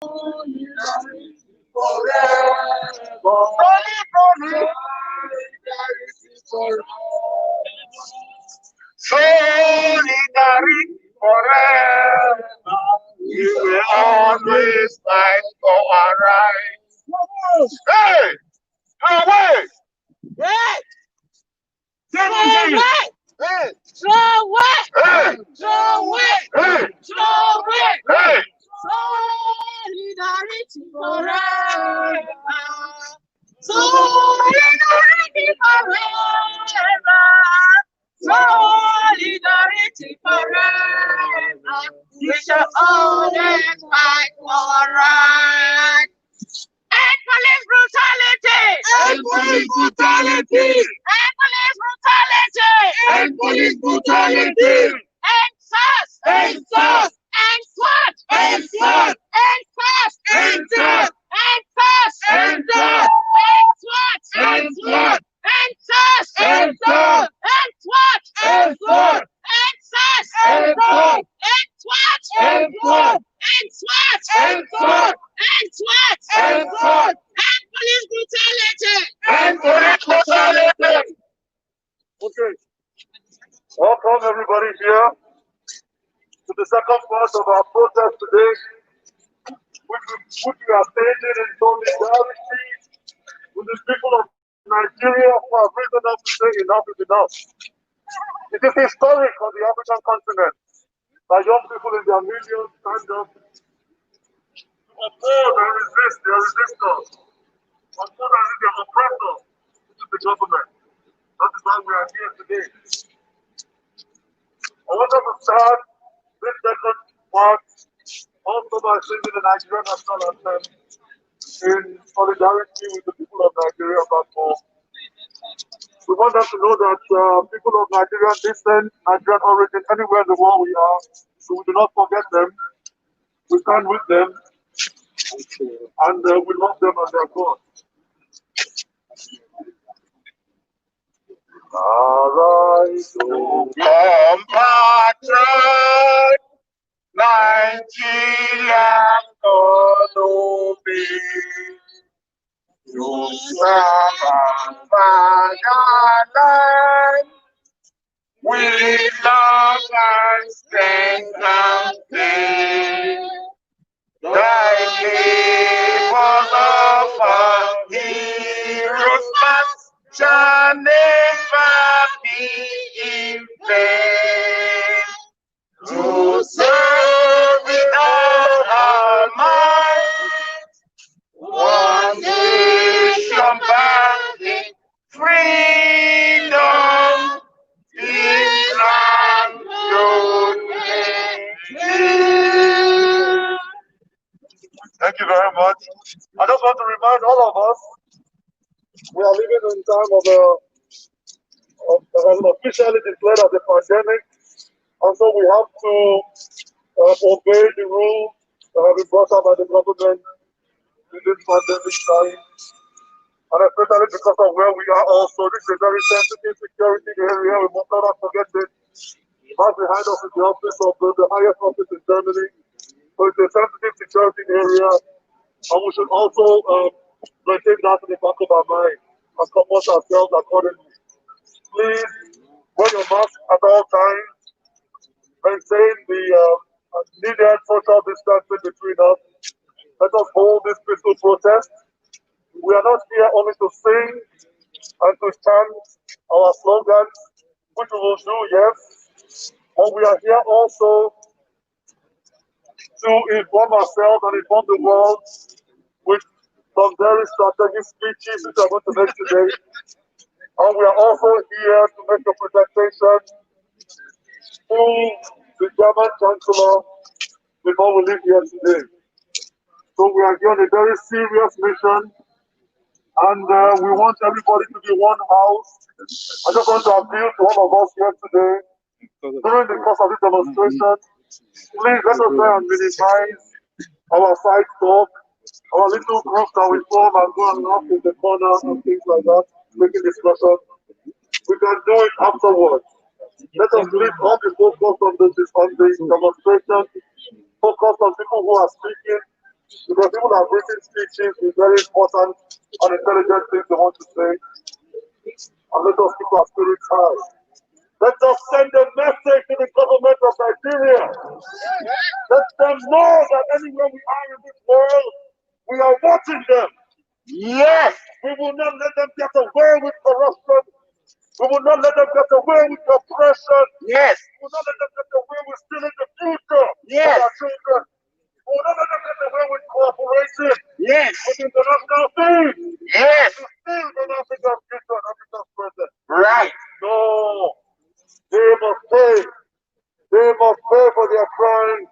Solidarity forever. We will always fight for our rights. Hey! Away! Hey! Hey! Hey! Hey! Hey! Hey! Solidarity forever. Solidarity forever. Solidarity forever. We shall always fight for right. End police brutality! End police brutality! End police brutality! End police brutality! End SARS! End SARS! End SWAT! End SWAT! End SARS! End SARS! End SARS! End SARS! End SWAT! End SWAT! End SARS! End SARS! End SWAT! End SWAT! End SARS! End SARS! End SWAT! End SWAT! End SWAT! End SWAT! End SWAT! End SWAT! End police brutality! End police brutality! Okay. Welcome everybody here to the second part of our protest today, which we are staging in solidarity with the people of Nigeria who have risen up to say enough is enough. It is historic on the African continent that young people in their millions stand up to oppose and resist their resistors, oppose and resist their oppressor, which is the government. That is why we are here today. I wanted to start this second part also by singing the Nigerian national anthem in solidarity with the people of Nigeria back home. We want them to know that people of Nigerian descent, Nigerian origin, anywhere in the world we are, so we do not forget them. We stand with them, and we love them and their God. Arise, O compatriot, Nigeria, God obey. You serve our fatherland with love and strength and faith. Thy labors of our heroes past shall never be in vain. To serve with all our might, one nation bounding freedom, peace and unity. Thank you very much. I just want to remind all of us, we are living in time of officially declared as a pandemic, and so we have to obey the rules that have been brought up by the government in this pandemic time, and especially because of where we are also. This is a very sensitive security area. We must not forget this. Right behind us is the office of the highest office in Germany. So it's a sensitive security area, and we should also maintain that in the back of our mind and comport ourselves accordingly. Please wear your mask at all times. Maintain the needed social distancing between us. Let us hold this peaceful protest. We are not here only to sing and to chant our slogans, which we will do, yes, but we are here also to inform ourselves and inform the world with some very strategic speeches which I'm going to make today. And we are also here to make a presentation to the German Chancellor before we leave here today. So we are here on a very serious mission, and we want everybody to be one house. I just want to appeal to all of us here today, during the course of this demonstration, please let us try and minimize our side talk, our little groups that we form and go and laugh in the corner and things like that, making discussion. We can do it afterwards. Let us please all be focused on the demonstration, focus on people who are speaking, Because people have written speeches with very important and intelligent things they want to say. And let us keep our spirits high. Let us send a message to the government of Nigeria. Let them know that anywhere we are in this world, we are watching them. Yes, we will not let them get away with corruption. We will not let them get away with oppression. Yes. We will not let them get away with stealing the future. Yes. For our children. We will not let them get away with cooperation. Yes. With international thieves. Yes. To steal from Africa's future and Africa's present. Right. No. They must pay. They must pay for their crime.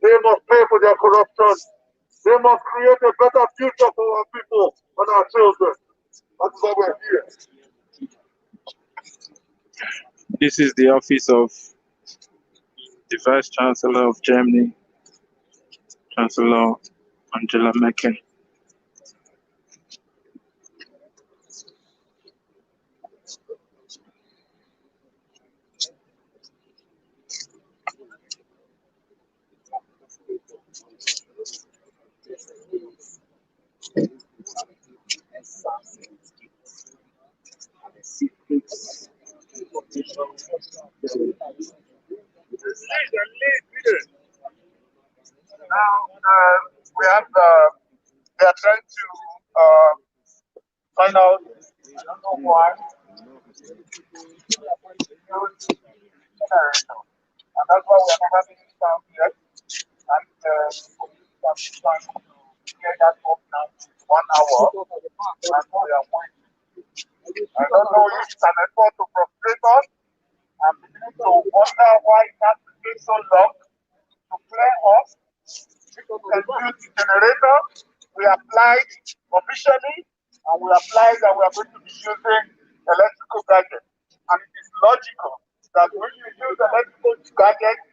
They must pay for their corruption. They must create a better future for our people and our children. That is why we're here. This is the office of the Vice Chancellor of Germany, Chancellor Angela Merkel. Now, we have they are trying to find out, I don't know why, and that's why we are not having it down yet. And police are trying to get that up now to 1 hour, and we are waiting. I don't know if it's an effort to frustrate us. I'm beginning to wonder why it has to take so long to clear us. People can use the generator. We applied officially, and we applied that we are going to be using electrical gadgets. And it is logical that when you use electrical gadgets,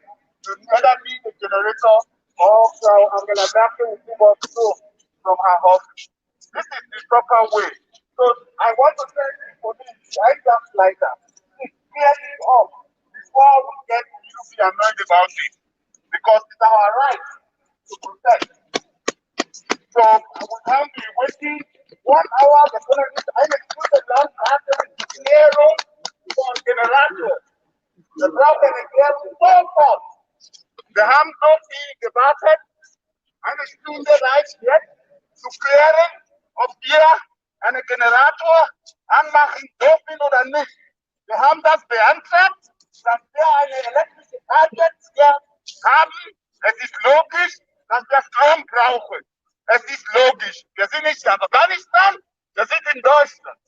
you either need a generator or Angela Merkel will give us through from her office. This is the proper way. So I want to tell the police, I just like that. It's clearly up before we get to be annoyed about it. Because it's our right to protect. So we can't be waiting 1 hour. They're going to use the land after the clear room for generator. The ground and the clear room so far. The ham not being debated and the student rights yet to clearing of gear and a generator and making doping oder nicht. Wir haben das beantragt, dass wir eine elektrische Gadget hier haben. Es ist logisch, dass wir Strom brauchen. Es ist logisch. Wir sind nicht in Afghanistan, wir sind in Deutschland.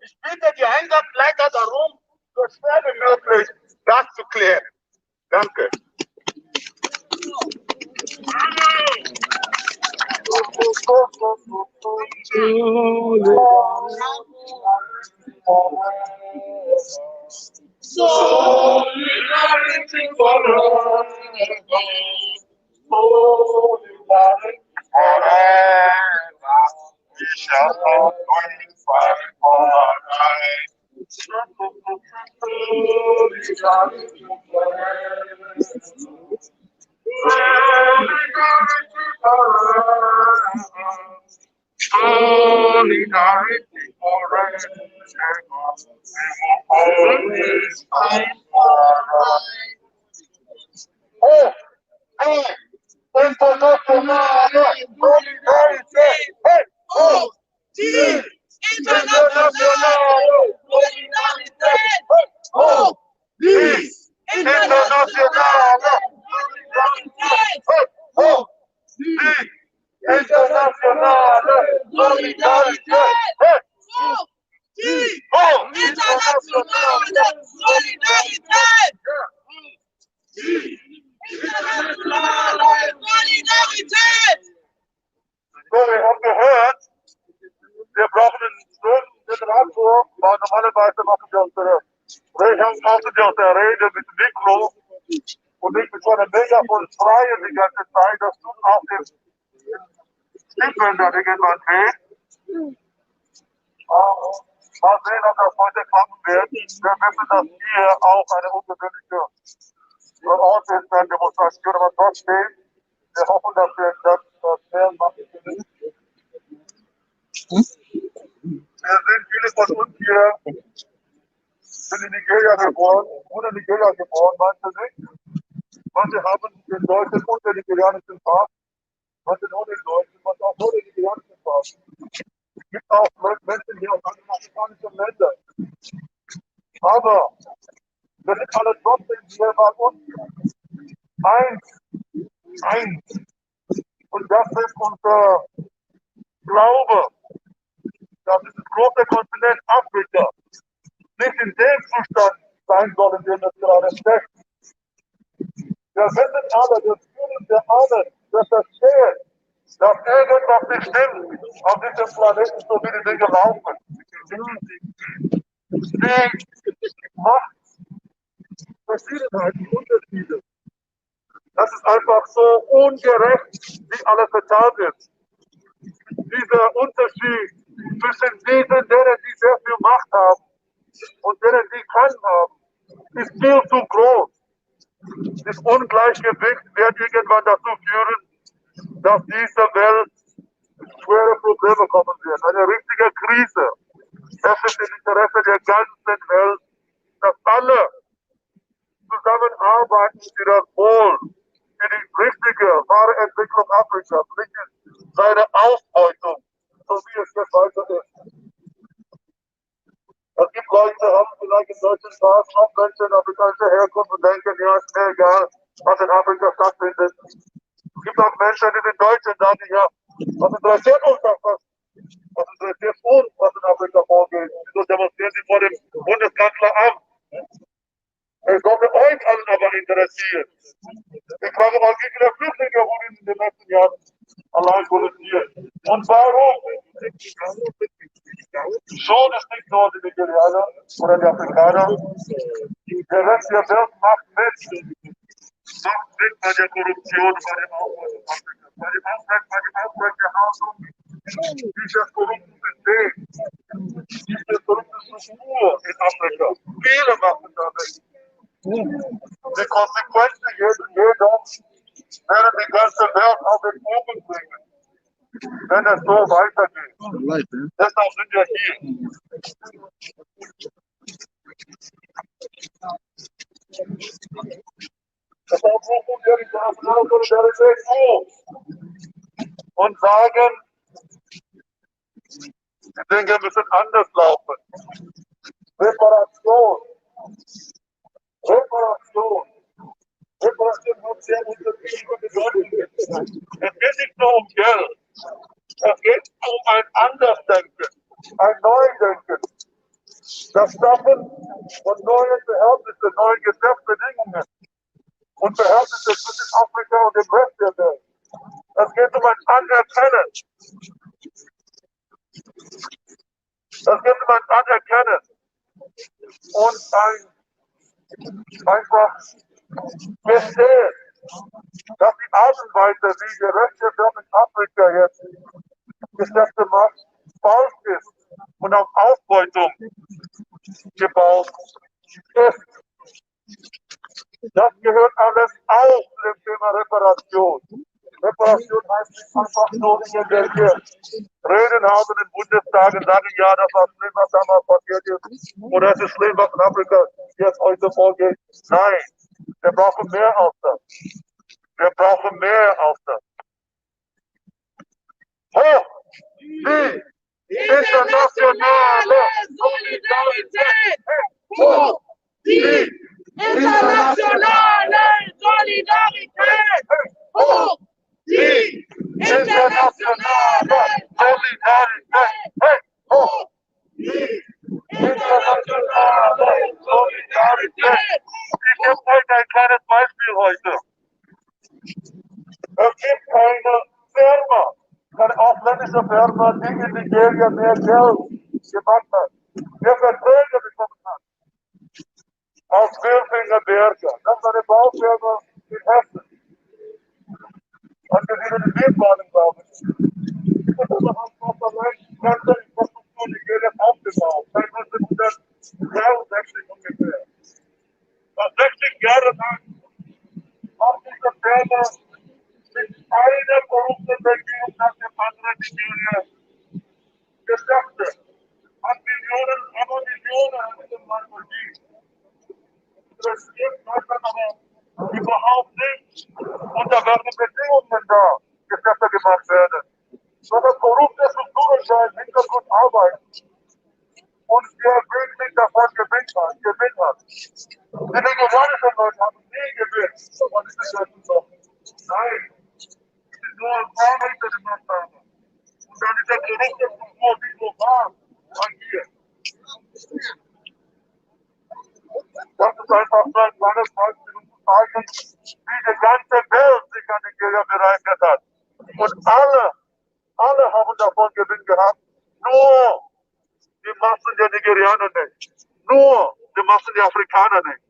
Ich bitte die Einsatzleiter darum, so schnell wie möglich das zu klären. Danke. Solidarity forever. Solidarity forever. We shall always fight for our rights. Solidarity forever. Solidarity forever. Solidarity forever. We will always fight for our rights. Oh, hey, international solidarity. Hey, oh, International solidarity. oh, international solidarity. Oh, international solidarity. So we have gehört, wir brauchen einen Generator, weil normalerweise machen wir unsere Rede mit Mikro und nicht mit so einem Megafon schreien die ganze Zeit, das tut auch den Stimmbänder irgendwann weh. Mal sehen, ob das heute klappen wird. Wir wissen, dass hier auch eine ungewöhnliche Ort ist, eine Demonstration, aber trotzdem Wir hoffen, dass wir das mehr machen können. Wir sind viele von uns hier, sind in Nigeria geboren, oder Nigeria geboren, manche nicht. Manche haben den deutschen und den nigerianischen Pass, manche nur den deutschen, manche auch nur den nigerianischen Pass. Es gibt auch Menschen hier aus anderen afrikanischen Ländern. Aber wir sind alle trotzdem hier bei uns. Eins. Und das ist unser Glaube, dass dieses große Kontinent Afrika nicht in dem Zustand sein soll, in dem es gerade steckt. Wir wissen alle, wir fühlen, wir ahnen, wir verstehen, dass irgendwas nicht stimmt auf diesem Planeten, so wie die Dinge laufen. Die Macht, Verschiedenheiten, Unterschiede. Das ist einfach so ungerecht, wie alles verteilt ist. Dieser Unterschied zwischen denen, die sehr viel Macht haben und denen, die keinen haben, ist viel zu groß. Das Ungleichgewicht wird irgendwann dazu führen, dass diese Welt schwere Probleme kommen wird. Eine richtige Krise. Es ist im Interesse der ganzen Welt, dass alle zusammenarbeiten für das Wohl, für die richtige, wahre Entwicklung Afrikas, nicht seine Ausbeutung, so wie es jetzt weiter ist. Es gibt Leute, die haben vielleicht in deutschen Spaß, auch Menschen afrikanischer Herkunft und denken, ja, ist mir egal, was in Afrika stattfindet. Es gibt auch Menschen, die sind Deutsche und sagen, ja, was interessiert uns das? Was interessiert uns, was in Afrika vorgeht? Wieso demonstrieren Sie vor dem Bundeskanzleramt? Es sollte euch allen aber interessieren. Ich frage mal, wie viele Flüchtlinge wurden in den letzten Jahren allein produziert? Und warum? Schon ist nicht nur die Nigerianer oder die Afrikaner. Der Rest der Welt macht mit. Macht mit bei der Korruption, bei dem Aufbau von Afrika, bei dem Aufbau dieses korrupten System, diese korrupte Struktur in Afrika. Viele machen damit. Die Konsequenzen jedoch werden die ganze Welt auf den Boden bringen, wenn es so weitergeht. Deshalb sind wir hier. Deshalb rufen wir die internationale Solidarität auf und sagen, die Dinge müssen anders laufen. Reparation hat sehr unterschiedliche Bedeutungen. Es geht nicht nur um Geld. Es geht um ein Andersdenken, ein Neudenken. Das Schaffen von neuen Verhältnissen, neuen Geschäftsbedingungen und Verhältnisse zwischen Afrika und dem Rest der Welt. Es geht um ein Anerkennen. Und einfach verstehen, dass die Art und Weise, wie der Rest der Welt in Afrika jetzt Geschäfte macht, falsch ist und auf Ausbeutung gebaut ist. Das gehört alles auch zum Thema Reparation. Reparation heißt nicht einfach nur irgendwelche Reden haben im Bundestag und sagen, ja, das war schlimm, was damals passiert ist. Oder es ist schlimm, was in Afrika jetzt heute vorgeht. Nein, wir brauchen mehr als das. Hoch die internationale Solidarität! Hoch die Internationale Solidarität! Hoch die internationale Solidarität! Hoch die internationale Solidarität! Ich gebe euch ein kleines Beispiel heute. Es gibt keine Firma, keine ausländische Firma, die in Nigeria mehr Geld gemacht hat, mehr Verträge bekommen hat, als Wilfinger Berger. Das ist eine Baufirma in Hessen. Angesiedelt in Wiesbaden, glaube ich. Und wir haben auf der ganze Infrastruktur Nigerias aufgebaut. Seit 1963 ungefähr. Nach 60 Jahren lang auf dieser Firma mit Nigeria geschäftet. Hat Millionen, aber Millionen in dem Land verdient. Das stimmt Deutschland aber überhaupt nicht. Unter welchen Bedingungen da Geschäfte gemacht werden. Sondern korrupte Strukturen da im Hintergrund arbeiten. Und der wirklich davon gewinnt hat. Die nigerianischen Leute haben nie gewinnt von diesen ganzen Sachen. Nein, es ist nur ein paar Leute gemacht haben. Und dann ist der korrupte Struktur, die global agiert. Das ist einfach so ein kleines Beispiel, um zu zeigen, wie die ganze Welt sich an Nigeria bereichert hat. Und alle haben davon Gewinn gehabt. Nur die Massen der Nigerianer nicht. Nur die Massen der Afrikaner nicht.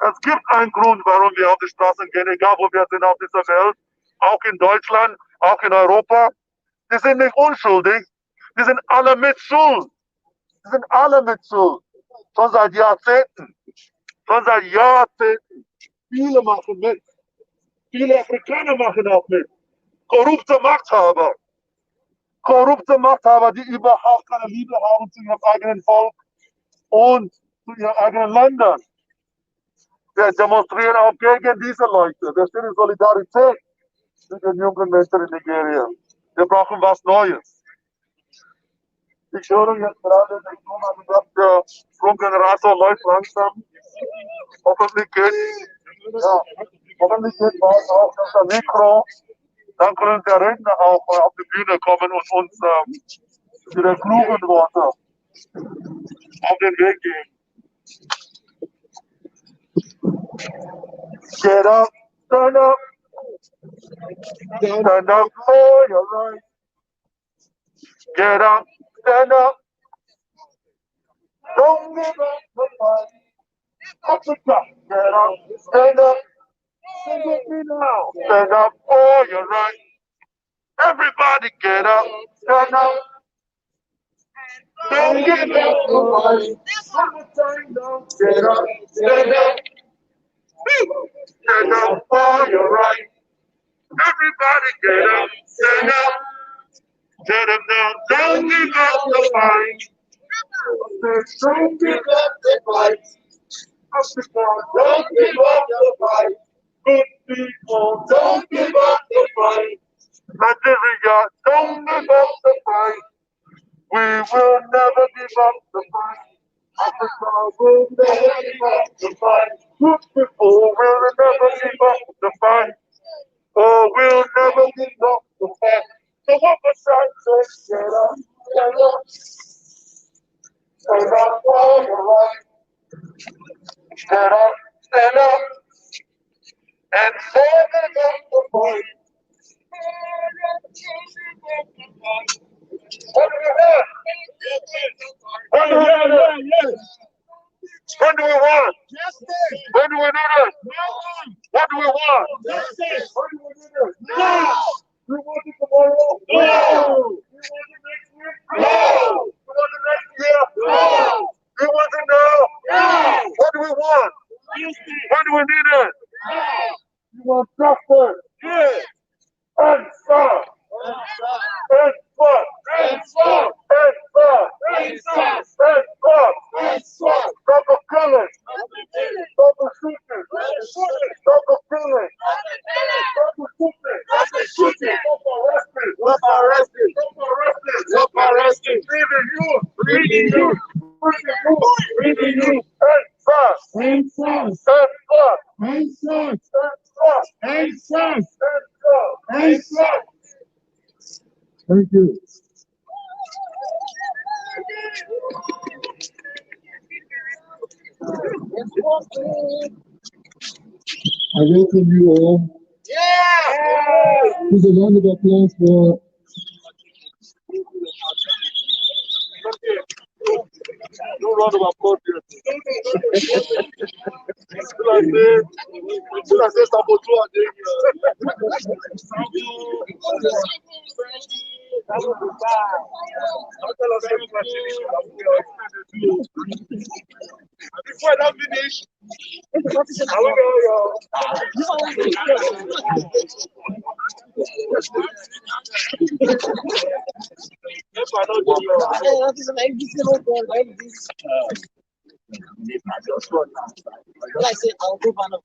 Es gibt einen Grund, warum wir auf die Straßen gehen, egal wo wir sind auf dieser Welt, auch in Deutschland, auch in Europa. Die sind nicht unschuldig. Die sind alle mit Schuld. Die sind alle mit Schuld. Schon seit Jahrzehnten. Schon seit Jahrzehnten. Viele machen mit. Viele Afrikaner machen auch mit. Korrupte Machthaber. Korrupte Machthaber, die überhaupt keine Liebe haben zu ihrem eigenen Volk und zu ihren eigenen Ländern. Wir demonstrieren auch gegen diese Leute. Wir stehen in Solidarität mit den jungen Menschen in Nigeria. Wir brauchen was Neues. Ich höre jetzt gerade, dass der Stromgenerator läuft langsam. Hoffentlich geht bald auch das Mikro. Dann können der Redner auch auf die Bühne kommen und uns ihre klugen Worte auf den Weg geben. Get up, stand up, stand up for your right. Get up, stand up, don't give up the fight. Africa, get up, stand up, sing with me now. Stand up for your right. Everybody get up, stand up. Don't give up the fight. Get up, stand up. Stand up for your right. Everybody get up, stand up. Tell them now, don't give up the fight. Don't give up the fight. Africa, don't give up the fight. Good people, don't give up the fight. Nigeria, don't give up the fight. We will never give up the fight. Africa will never give up the fight. Good people will never give up the fight. Oh, we'll never give up the fight. So what was I say? Get up, stand up. Stand up for your right. Stand up, stand up. And never give up the fight. What do we want? What do we want? When do we want? When do we need it? What do we want? When do we need it? Now! We want it tomorrow? No! We want it next week? No! We want it next year? No! We want it now? No! What do we want? When do we need it? We want justice. Yes. And stop. And stop. And stop. And stop. And stop. And stop. And stop. Stop the killing. Stop the shooting. Stop the killing. Stop the shooting. Stop the shooting. Stop arresting. Stop arresting. Stop arresting. Stop arresting. Free the youth. Free the youth. Free the youth. Free the youth. And stop. And stop. And stop. And stop. And stop. And stop. And stop. And stop. Thank you. I welcome you all. Yeah! Please a round of applause for no round of applause here. Before I don't finish, I will go. I said, I'll go back up.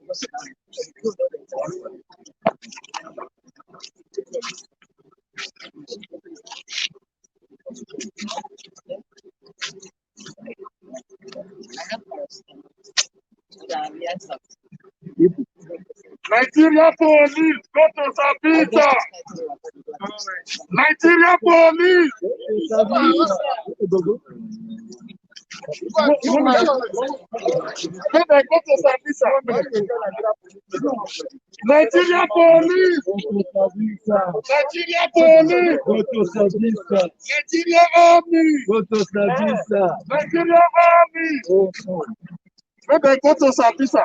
Nigeria police, go to Sabita. Nigeria police. Nigeria police. Nigeria police. Go to Sabisa. Nigeria army. Go to Sabisa. Nigeria army. When they go to Sabisa.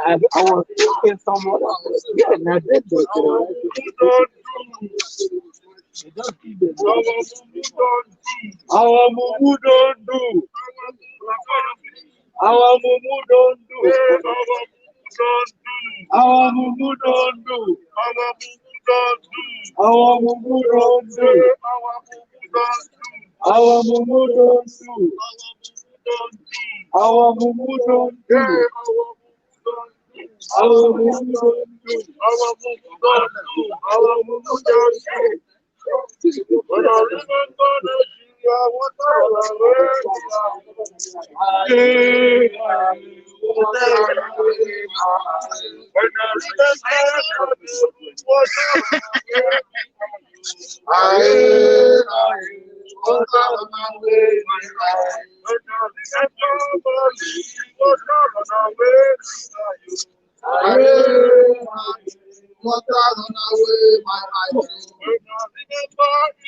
I was thinking someone else. Yeah, now that's it. Our mumu don't do. Our mumu don't do. Our mumu don't do. Our mumu don't do. Our mumu don't do. Our mumu don't do. Our mumu don't do. Our mumu don't do. When I remember Nigeria, what I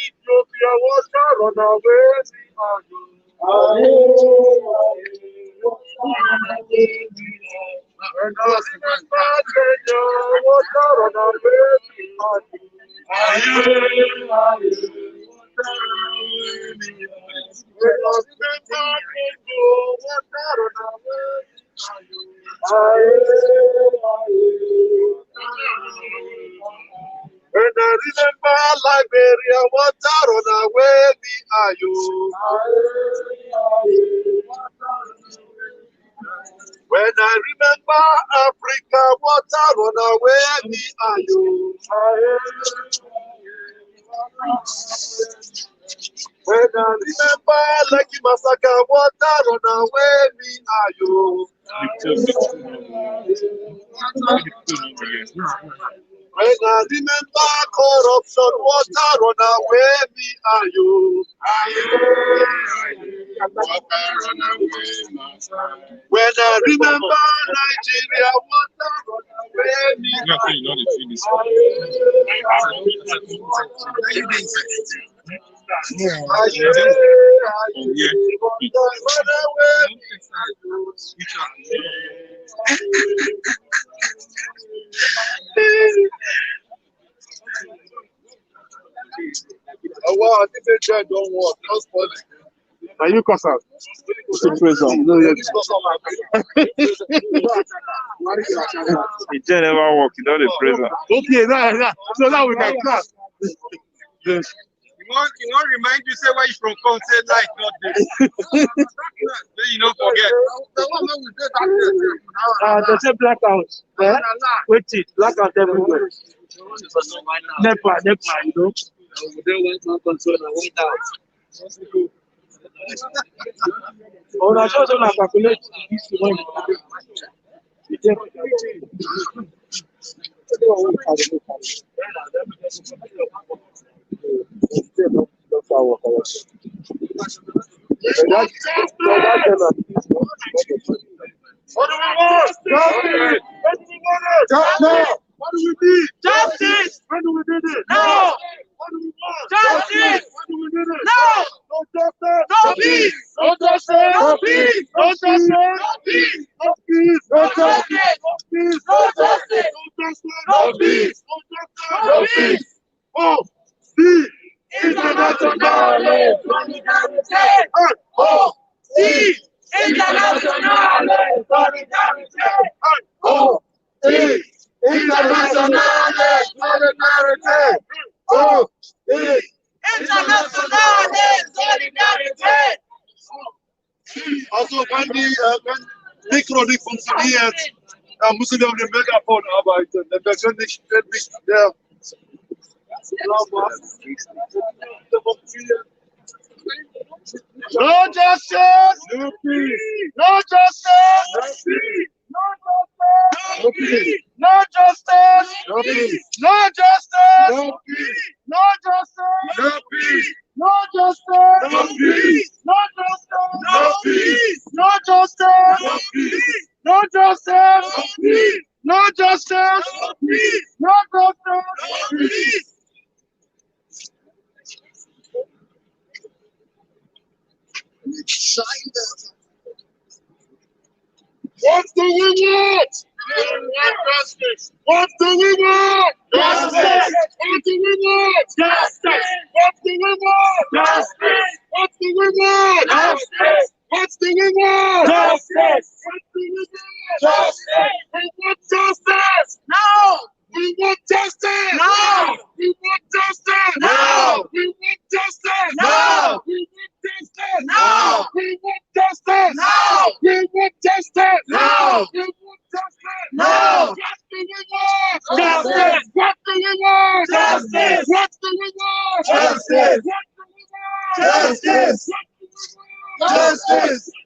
Ethiopia, water run away, when I remember Kenya, water run away, when I remember Liberia, water run away, me are you? When I remember Africa, water run away, me are you? When I remember Lucky Massacre, water run away, me are you? When I remember corruption, water run away, me are you? When I remember Nigeria, water run away, me are you? Oh wow, I think they don't work. Just spoil it. Are you cause out? No, yeah. It never work. You know the prison. Okay, now. So now we can clap. Yes. You want remind you, say where you from come, say like not this. Then you don't forget. The one that we did that They say blackout. Wait it, blackout everywhere. Nepa, you know. They went on control and went out. Oh, I just want to calculate this one. What do we want? Justice! What do we need? Justice! When do we need it? No! What do we want? Justice! When do we need it? No! No peace. No justice. No peace. No justice. No peace. No peace. No justice. No peace. No justice. No peace. No peace. Oh, see. International solidarity. Oh, see. International solidarity. Oh, see. International solidarity. Oh, see. International solidarity. Also, wenn Mikro nicht funktioniert, dann müssen wir auf dem Megafon arbeiten. Denn wir können nicht ständig der No justice! No peace! No justice! No peace! No peace! No justice! No peace! No justice! No peace! No justice! No peace! No justice! No peace! No justice! No peace! No justice! No peace! No justice! No peace! No justice! No peace! What do we want? We want justice. What do we want? Justice. What do we want? Justice. What do we want? Justice. What do we want? Justice. What do we want? Justice. What do we want? Justice. We want justice. No. We want justice. No. We want justice. No. We want justice. No. We want justice. No. We want justice. No. We want justice. No. We want justice. No. What do we want? Justice. What do we want? Justice. What do we want? Justice. What do we want? Justice. Justice. Justice.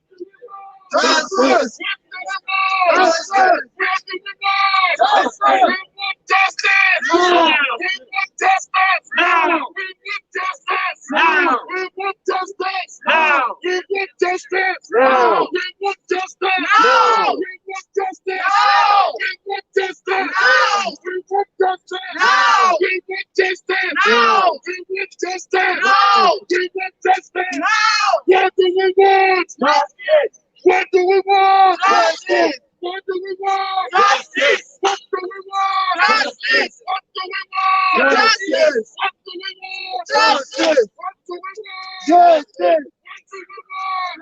What do we want? Justice! What do we want? Justice! What do we want? Justice! What do we want? Justice! What do we want? Justice! What do we want? Justice! What do we want?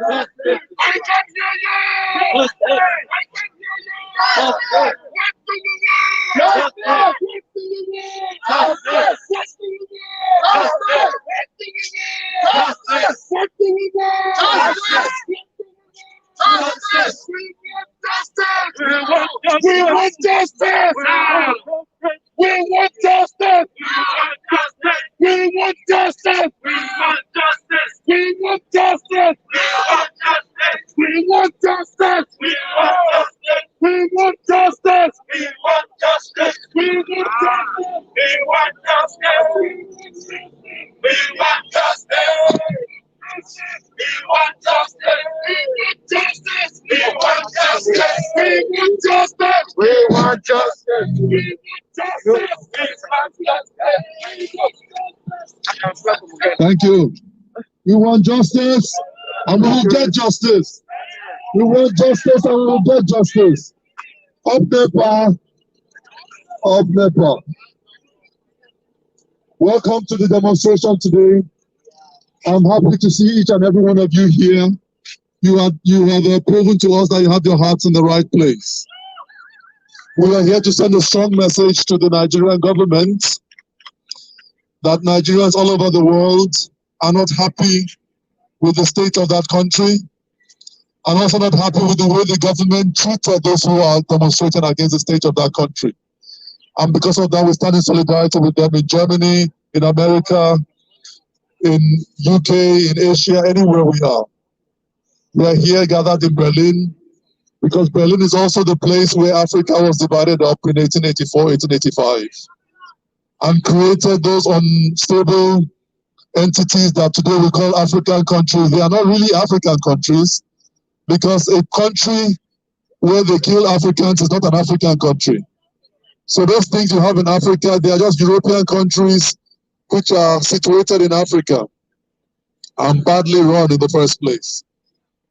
Justice! I can hear you! Justice! I can hear you! Justice! What do we want? Justice! What do we want? Justice! What do we want? Justice! What do we want? Justice! Justice! We want justice! We want justice! We want justice! We want justice! We want justice! We want justice! We want justice! We want justice! We want justice! We want justice! We want justice! We want justice! We want justice! We want justice! Thank you. We want justice and we will get justice. We want justice and we will get justice. Up NEPA. Up NEPA. Welcome to the demonstration today. I'm happy to see each and every one of you here. You have proven to us that you have your hearts in the right place. We are here to send a strong message to the Nigerian government that Nigerians all over the world are not happy with the state of that country and also not happy with the way the government treated those who are demonstrating against the state of that country. And because of that, we stand in solidarity with them in Germany, in America, in UK, in Asia, anywhere we are. We are here gathered in Berlin because Berlin is also the place where Africa was divided up in 1884, 1885 and created those unstable entities that today we call African countries. They are not really African countries because a country where they kill Africans is not an African country. So those things you have in Africa, they are just European countries which are situated in Africa. and badly run in the first place.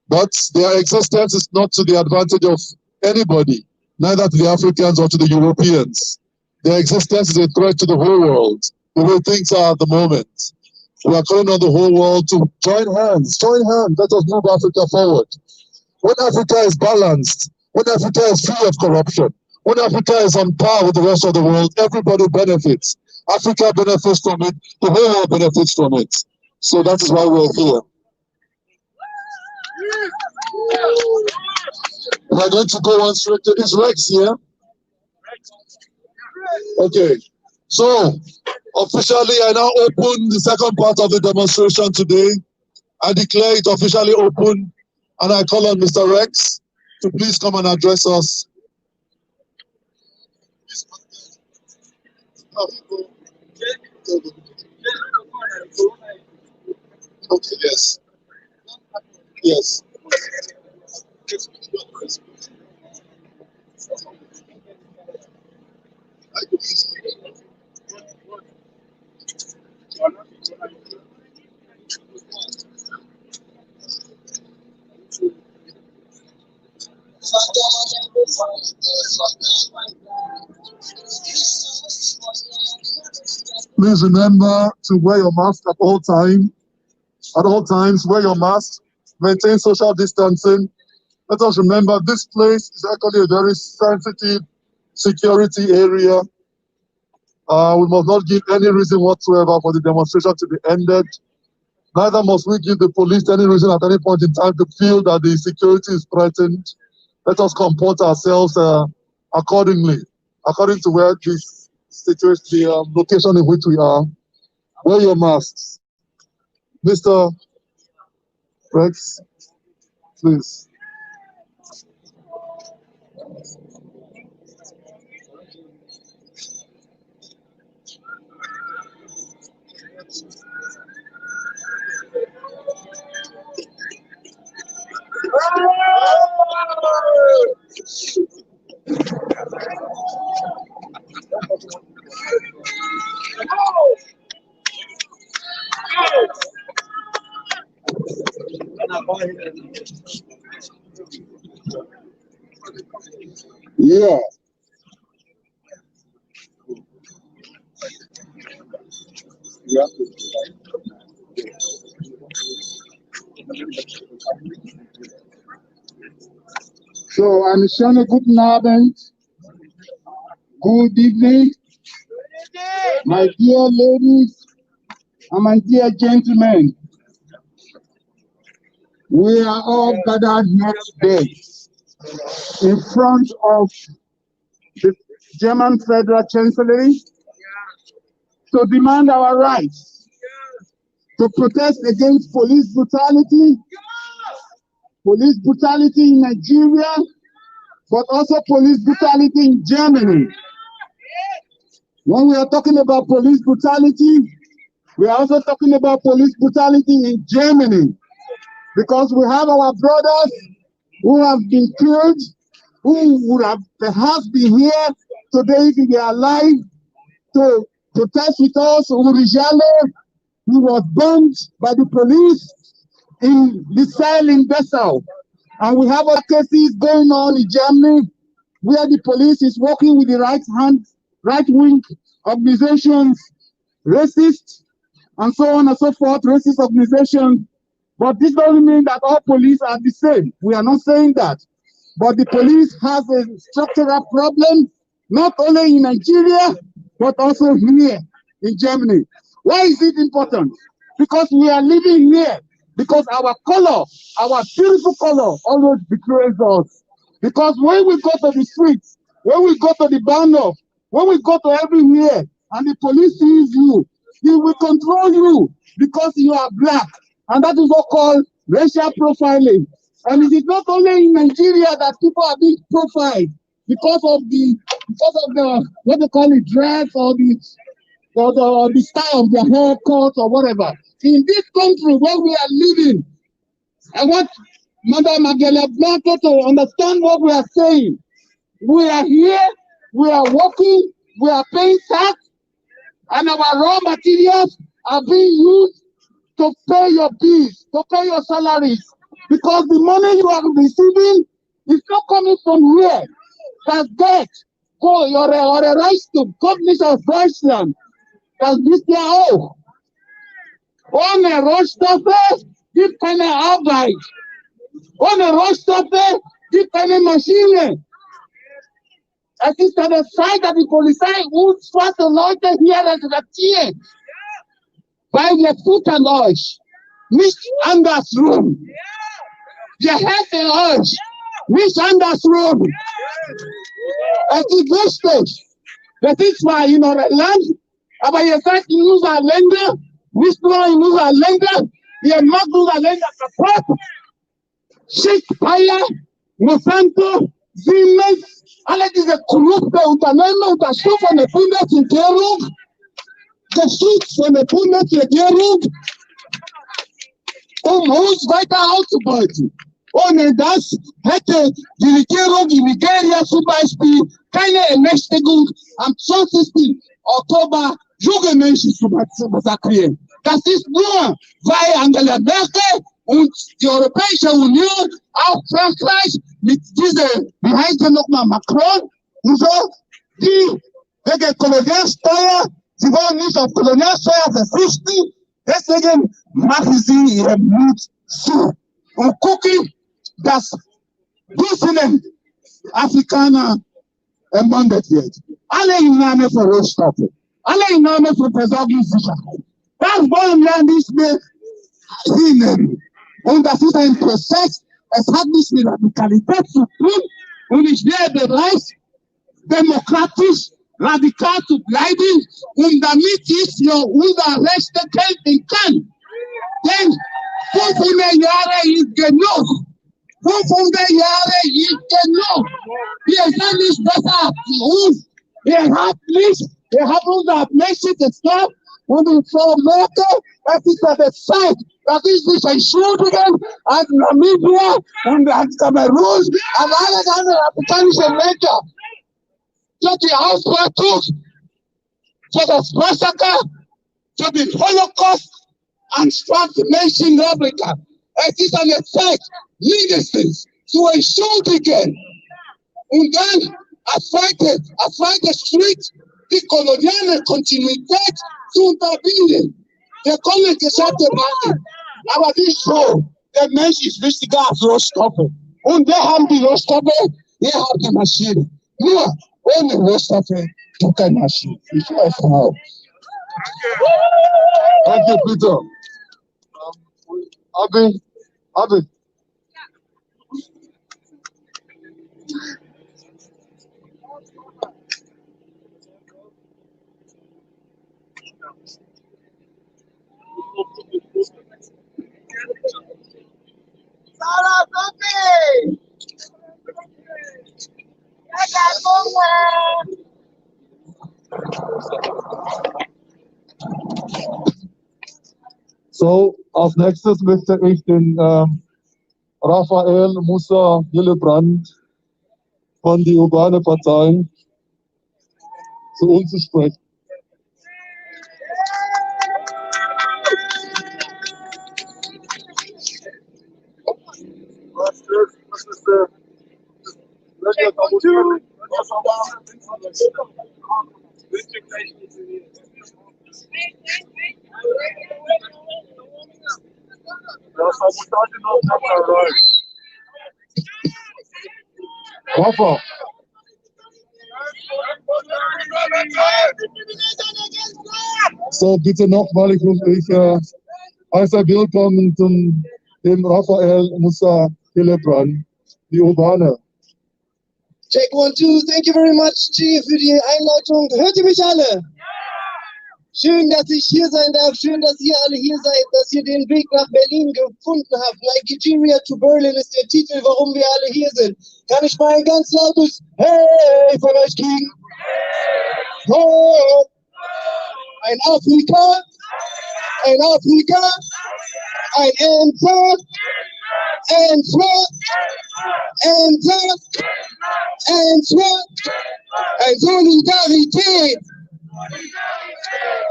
But their existence is not to the advantage of anybody, neither to the Africans or to the Europeans. Their existence is a threat to the whole world, the way things are at the moment. We are calling on the whole world to join hands, let us move Africa forward. When Africa is balanced, when Africa is free of corruption, when Africa is on par with the rest of the world, everybody benefits. Africa benefits from it, the whole world benefits from it. So that is why we're here. We're going to go on straight to this Rex here. Okay, so officially I now open the second part of the demonstration today. I declare it officially open, and I call on Mr. Rex to please come and address us. Okay, yes. Yes. Please remember to wear your mask at all times. At all times, wear your mask, maintain social distancing. Let us remember this place is actually a very sensitive security area. We must not give any reason whatsoever for the demonstration to be ended. Neither must we give the police any reason at any point in time to feel that the security is threatened. Let us comport ourselves accordingly, according to where this situation, the location in which we are. Wear your masks. Mr. Rex, please. Yeah. Yeah. So, I'm Shana, guten Abend, good evening, my dear ladies and my dear gentlemen. We are all gathered here today in front of the German Federal Chancellor to demand our rights, to protest against police brutality in Nigeria, but also police brutality in Germany. When we are talking about police brutality, we are also talking about police brutality in Germany, because we have our brothers who have been killed, who would have perhaps been here today if they are alive to protest with us. Uri Jalo, he was burned by the police in the cell in Dessau. And we have other cases going on in Germany where the police is working with the right-wing organizations, racist, and so on and so forth, racist organizations. But this doesn't mean that all police are the same. We are not saying that. But the police has a structural problem, not only in Nigeria, but also here in Germany. Why is it important? Because we are living here. Because our color, our beautiful color, always betrays us. Because when we go to the streets, when we go to the banner, when we go to everywhere, and the police sees you, he will control you because you are black. And that is what called racial profiling. And it is not only in Nigeria that people are being profiled because of the what they call it, dress or the style of their haircut or whatever. In this country where we are living, I want Madam Magdalena Blanco to understand what we are saying. We are here, we are working, we are paying tax, and our raw materials are being used to pay your bills, to pay your salaries, because the money you are receiving is not coming from here. That's debt. Go, or a rice to companies of Deutschland. Das bist ja auch. Ohne Rohstoffe gibt keine Arbeit. Ohne Rohstoffe gibt keine Maschine. Es ist an der Zeit, dass die Polizei uns schwarze Leute hier respektiert. Weil wir futtern euch. Nicht andersrum. Wir helfen euch. Nicht andersrum. Es ist wichtig. Das ist zwar in eurem Land, aber ihr seid in unseren Ländern, nicht nur in unseren Ländern, ihr macht unsere Länder kaputt. Schick, Bayer, Monsanto, Siemens, alle diese korrupte Unternehmen unterstützt von der Bundesregierung, geschützt von der Bundesregierung, um uns weiter auszubeuten. Ohne das hätte die Regierung in Nigeria zum Beispiel keine Ermächtigung, am 20. Oktober junge Menschen zu massakrieren. Das ist nur, weil Angela Merkel und die Europäische Union, auch Frankreich, mit dieser, wie heißt er nochmal, Macron und so, die wegen Kolonialsteuer, sie wollen nicht auf Kolonialsteuer verzichten, deswegen machen sie ihren Mut zu und gucken, dass Dutzende Afrikaner ermordet wird. Alle im Namen von Rohstoffen, alle im Namen von Versorgungssicherheit. Das wollen wir nicht mehr hinnehmen. Und das ist ein Prozess, es hat nichts mit Radikalität zu tun. Und ich wäre bereit, demokratisch, radikal zu bleiben, damit ich für unsere Rechte kämpfen kann. Denn 500 Jahre ist genug. 500 Jahre ist genug. Wir sind nicht besser als uns. Wir haben unser Mächte gestoppt und die Frau Merkel, es ist an der Zeit, dass sie sich entschuldigen als Namibia und als Kamerun, an alle anderen afrikanischen Länder. Für die Ausbeutung, für das Massaker, für den Holocaust an schwarzen Menschen in Afrika. Es ist an der Zeit, mindestens zu entschuldigen und dann als zweiter Schritt die koloniale Kontinuität zu unterbinden. Wir können Geschäfte machen, aber nicht so. Der Mensch ist wichtiger als Rohstoffe. Und wir haben die Rohstoffe, wir haben die Maschine. Nur ohne Rohstoffe gibt es keine Maschine. Ich weiß auch. Danke, Peter. Abi. So, als nächstes möchte ich den Raphael Musa Hillebrand von der Urbane Partei zu uns zu sprechen. Rafa. So, bitte nochmal, ich heiße willkommen zum dem Raphael Musa Hillebrand, die Urbane. Check 1, 2, thank you very much, Chief, für die Einleitung. Hört ihr mich alle? Schön, dass ich hier sein darf, schön, dass ihr alle hier seid, dass ihr den Weg nach Berlin gefunden habt. Nigeria to Berlin ist der Titel, warum wir alle hier sind. Kann ich mal ein ganz lautes Hey von euch kriegen? Ho! Ein Afrika, ein Enter,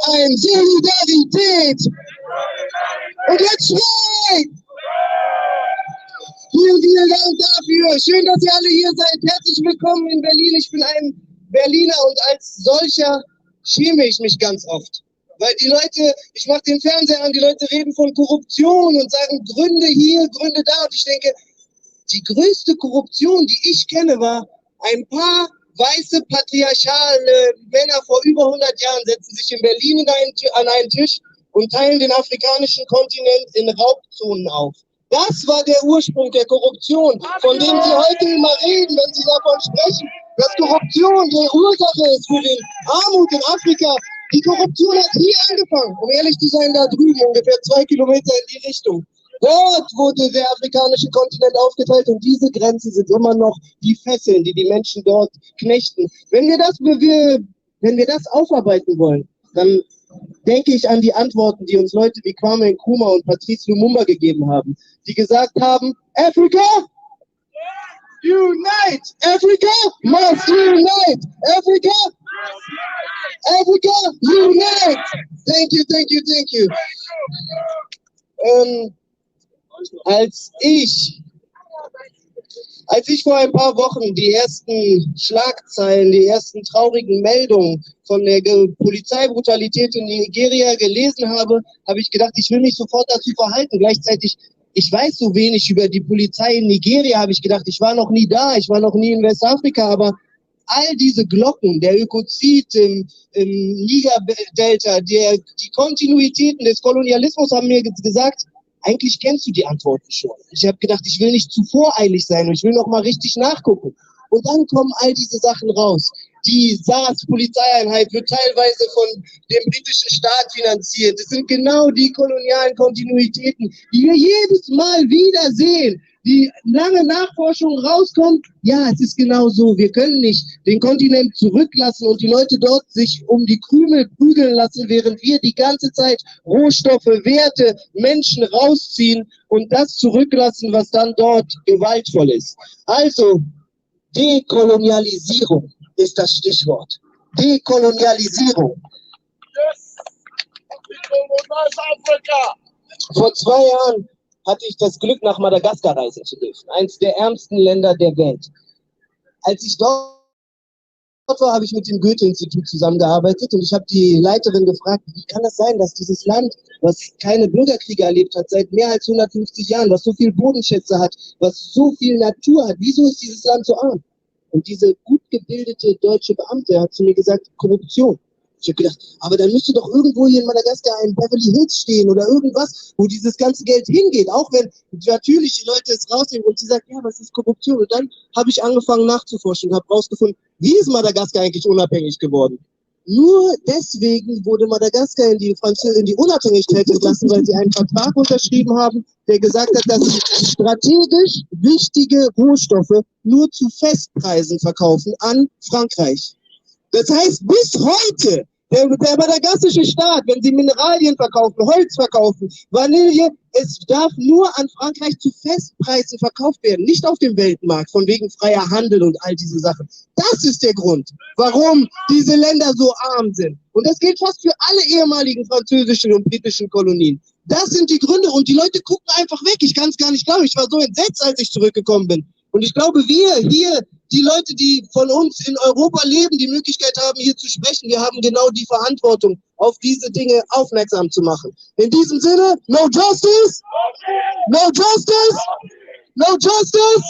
ein Solidarität. Und jetzt schreit! Vielen Dank dafür. Schön, dass ihr alle hier seid. Herzlich willkommen in Berlin. Ich bin ein Berliner und als solcher schäme ich mich ganz oft. Weil die Leute, ich mache den Fernseher an, die Leute reden von Korruption und sagen Gründe hier, Gründe da. Und ich denke, die größte Korruption, die ich kenne, war ein paar weiße patriarchale Männer vor über 100 Jahren setzen sich in Berlin an einen Tisch und teilen den afrikanischen Kontinent in Raubzonen auf. Das war der Ursprung der Korruption, von dem Sie heute immer reden, wenn Sie davon sprechen, dass Korruption die Ursache ist für den Armut in Afrika. Die Korruption hat hier angefangen, um ehrlich zu sein, da drüben, ungefähr 2 Kilometer in die Richtung. Dort wurde der afrikanische Kontinent aufgeteilt und diese Grenzen sind immer noch die Fesseln, die die Menschen dort knechten. Wenn wir das aufarbeiten wollen, dann denke ich an die Antworten, die uns Leute wie Kwame Nkrumah und Patrice Lumumba gegeben haben, die gesagt haben, Africa, unite! Africa must unite! Africa, unite! Thank you. Als ich vor ein paar Wochen die ersten Schlagzeilen, die ersten traurigen Meldungen von der Polizeibrutalität in Nigeria gelesen habe, habe ich gedacht, ich will mich sofort dazu verhalten. Gleichzeitig, ich weiß so wenig über die Polizei in Nigeria, habe ich gedacht, ich war noch nie da, ich war noch nie in Westafrika, aber all diese Glocken, der Ökozid im Niger-Delta, die Kontinuitäten des Kolonialismus haben mir gesagt, eigentlich kennst du die Antworten schon. Ich habe gedacht, ich will nicht zu voreilig sein und ich will noch mal richtig nachgucken. Und dann kommen all diese Sachen raus. Die SARS-Polizeieinheit wird teilweise von dem britischen Staat finanziert. Es sind genau die kolonialen Kontinuitäten, die wir jedes Mal wieder sehen. Die lange Nachforschung rauskommt, ja, es ist genau so. Wir können nicht den Kontinent zurücklassen und die Leute dort sich um die Krümel prügeln lassen, während wir die ganze Zeit Rohstoffe, Werte, Menschen rausziehen und das zurücklassen, was dann dort gewaltvoll ist. Also, Dekolonialisierung ist das Stichwort. Dekolonialisierung. Vor 2 Jahren hatte ich das Glück, nach Madagaskar reisen zu dürfen. Eines der ärmsten Länder der Welt. Als ich dort war, habe ich mit dem Goethe-Institut zusammengearbeitet und ich habe die Leiterin gefragt, wie kann es sein, dass dieses Land, was keine Bürgerkriege erlebt hat, seit mehr als 150 Jahren, was so viel Bodenschätze hat, was so viel Natur hat, wieso ist dieses Land so arm? Und diese gut gebildete deutsche Beamte hat zu mir gesagt, Korruption. Ich habe gedacht, aber dann müsste doch irgendwo hier in Madagaskar ein Beverly Hills stehen oder irgendwas, wo dieses ganze Geld hingeht, auch wenn natürlich die Leute es rausnehmen und sie sagt, ja, was ist Korruption? Und dann habe ich angefangen nachzuforschen und habe rausgefunden, wie ist Madagaskar eigentlich unabhängig geworden? Nur deswegen wurde Madagaskar in die Unabhängigkeit entlassen, weil sie einen Vertrag unterschrieben haben, der gesagt hat, dass sie strategisch wichtige Rohstoffe nur zu Festpreisen verkaufen an Frankreich. Das heißt, bis heute, der madagassische Staat, wenn sie Mineralien verkaufen, Holz verkaufen, Vanille, es darf nur an Frankreich zu Festpreisen verkauft werden, nicht auf dem Weltmarkt, von wegen freier Handel und all diese Sachen. Das ist der Grund, warum diese Länder so arm sind. Und das gilt fast für alle ehemaligen französischen und britischen Kolonien. Das sind die Gründe und die Leute gucken einfach weg. Ich kann es gar nicht glauben. Ich war so entsetzt, als ich zurückgekommen bin. Und ich glaube, wir hier, die Leute, die von uns in Europa leben, die Möglichkeit haben, hier zu sprechen, wir haben genau die Verantwortung, auf diese Dinge aufmerksam zu machen. In diesem Sinne, no justice, no justice, no justice.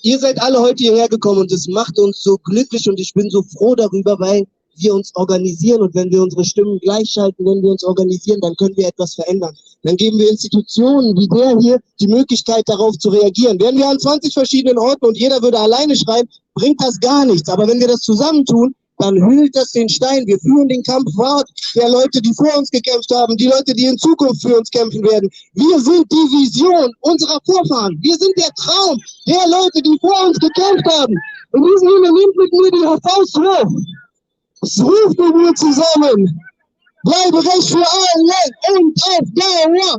Ihr seid alle heute hierher gekommen und es macht uns so glücklich und ich bin so froh darüber, weil wir uns organisieren und wenn wir unsere Stimmen gleichschalten, wenn wir uns organisieren, dann können wir etwas verändern. Dann geben wir Institutionen wie der hier die Möglichkeit, darauf zu reagieren. Wären wir an 20 verschiedenen Orten und jeder würde alleine schreiben, bringt das gar nichts. Aber wenn wir das zusammentun, dann hüllt das den Stein. Wir führen den Kampf fort der Leute, die vor uns gekämpft haben, die Leute, die in Zukunft für uns kämpfen werden. Wir sind die Vision unserer Vorfahren. Wir sind der Traum der Leute, die vor uns gekämpft haben. In diesem Sinne nimmt mit mir die Faust hoch. Es ruft mit mir zusammen. Bleiberecht für alle und auf Dauer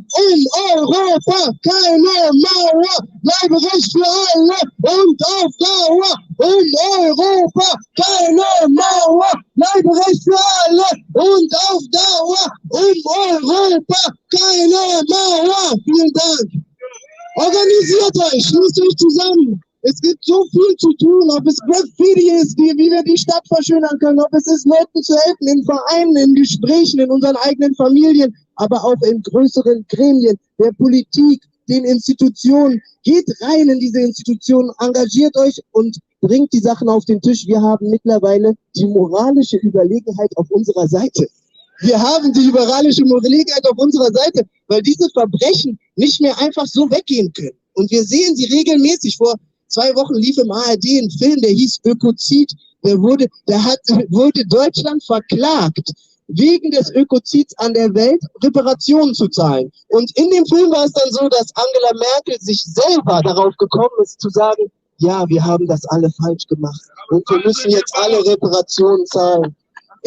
Europa keine Mauer. Bleiberecht für alle und auf Dauer Europa keine Mauer. Bleiberecht für alle und auf Dauer Europa keine Mauer. Vielen Dank. Organisiert euch, schließt euch zusammen. Es gibt so viel zu tun, ob es Graffiti ist, wie wir die Stadt verschönern können, ob es ist, Leuten zu helfen, in Vereinen, in Gesprächen, in unseren eigenen Familien, aber auch in größeren Gremien, der Politik, den Institutionen. Geht rein in diese Institutionen, engagiert euch und bringt die Sachen auf den Tisch. Wir haben mittlerweile die moralische Überlegenheit auf unserer Seite. Wir haben die moralische Überlegenheit auf unserer Seite, weil diese Verbrechen nicht mehr einfach so weggehen können. Und wir sehen sie regelmäßig. Vor 2 Wochen lief im ARD ein Film, der hieß Ökozid. Wurde Deutschland verklagt, wegen des Ökozids an der Welt Reparationen zu zahlen. Und in dem Film war es dann so, dass Angela Merkel sich selber darauf gekommen ist, zu sagen, ja, wir haben das alle falsch gemacht und wir müssen jetzt alle Reparationen zahlen.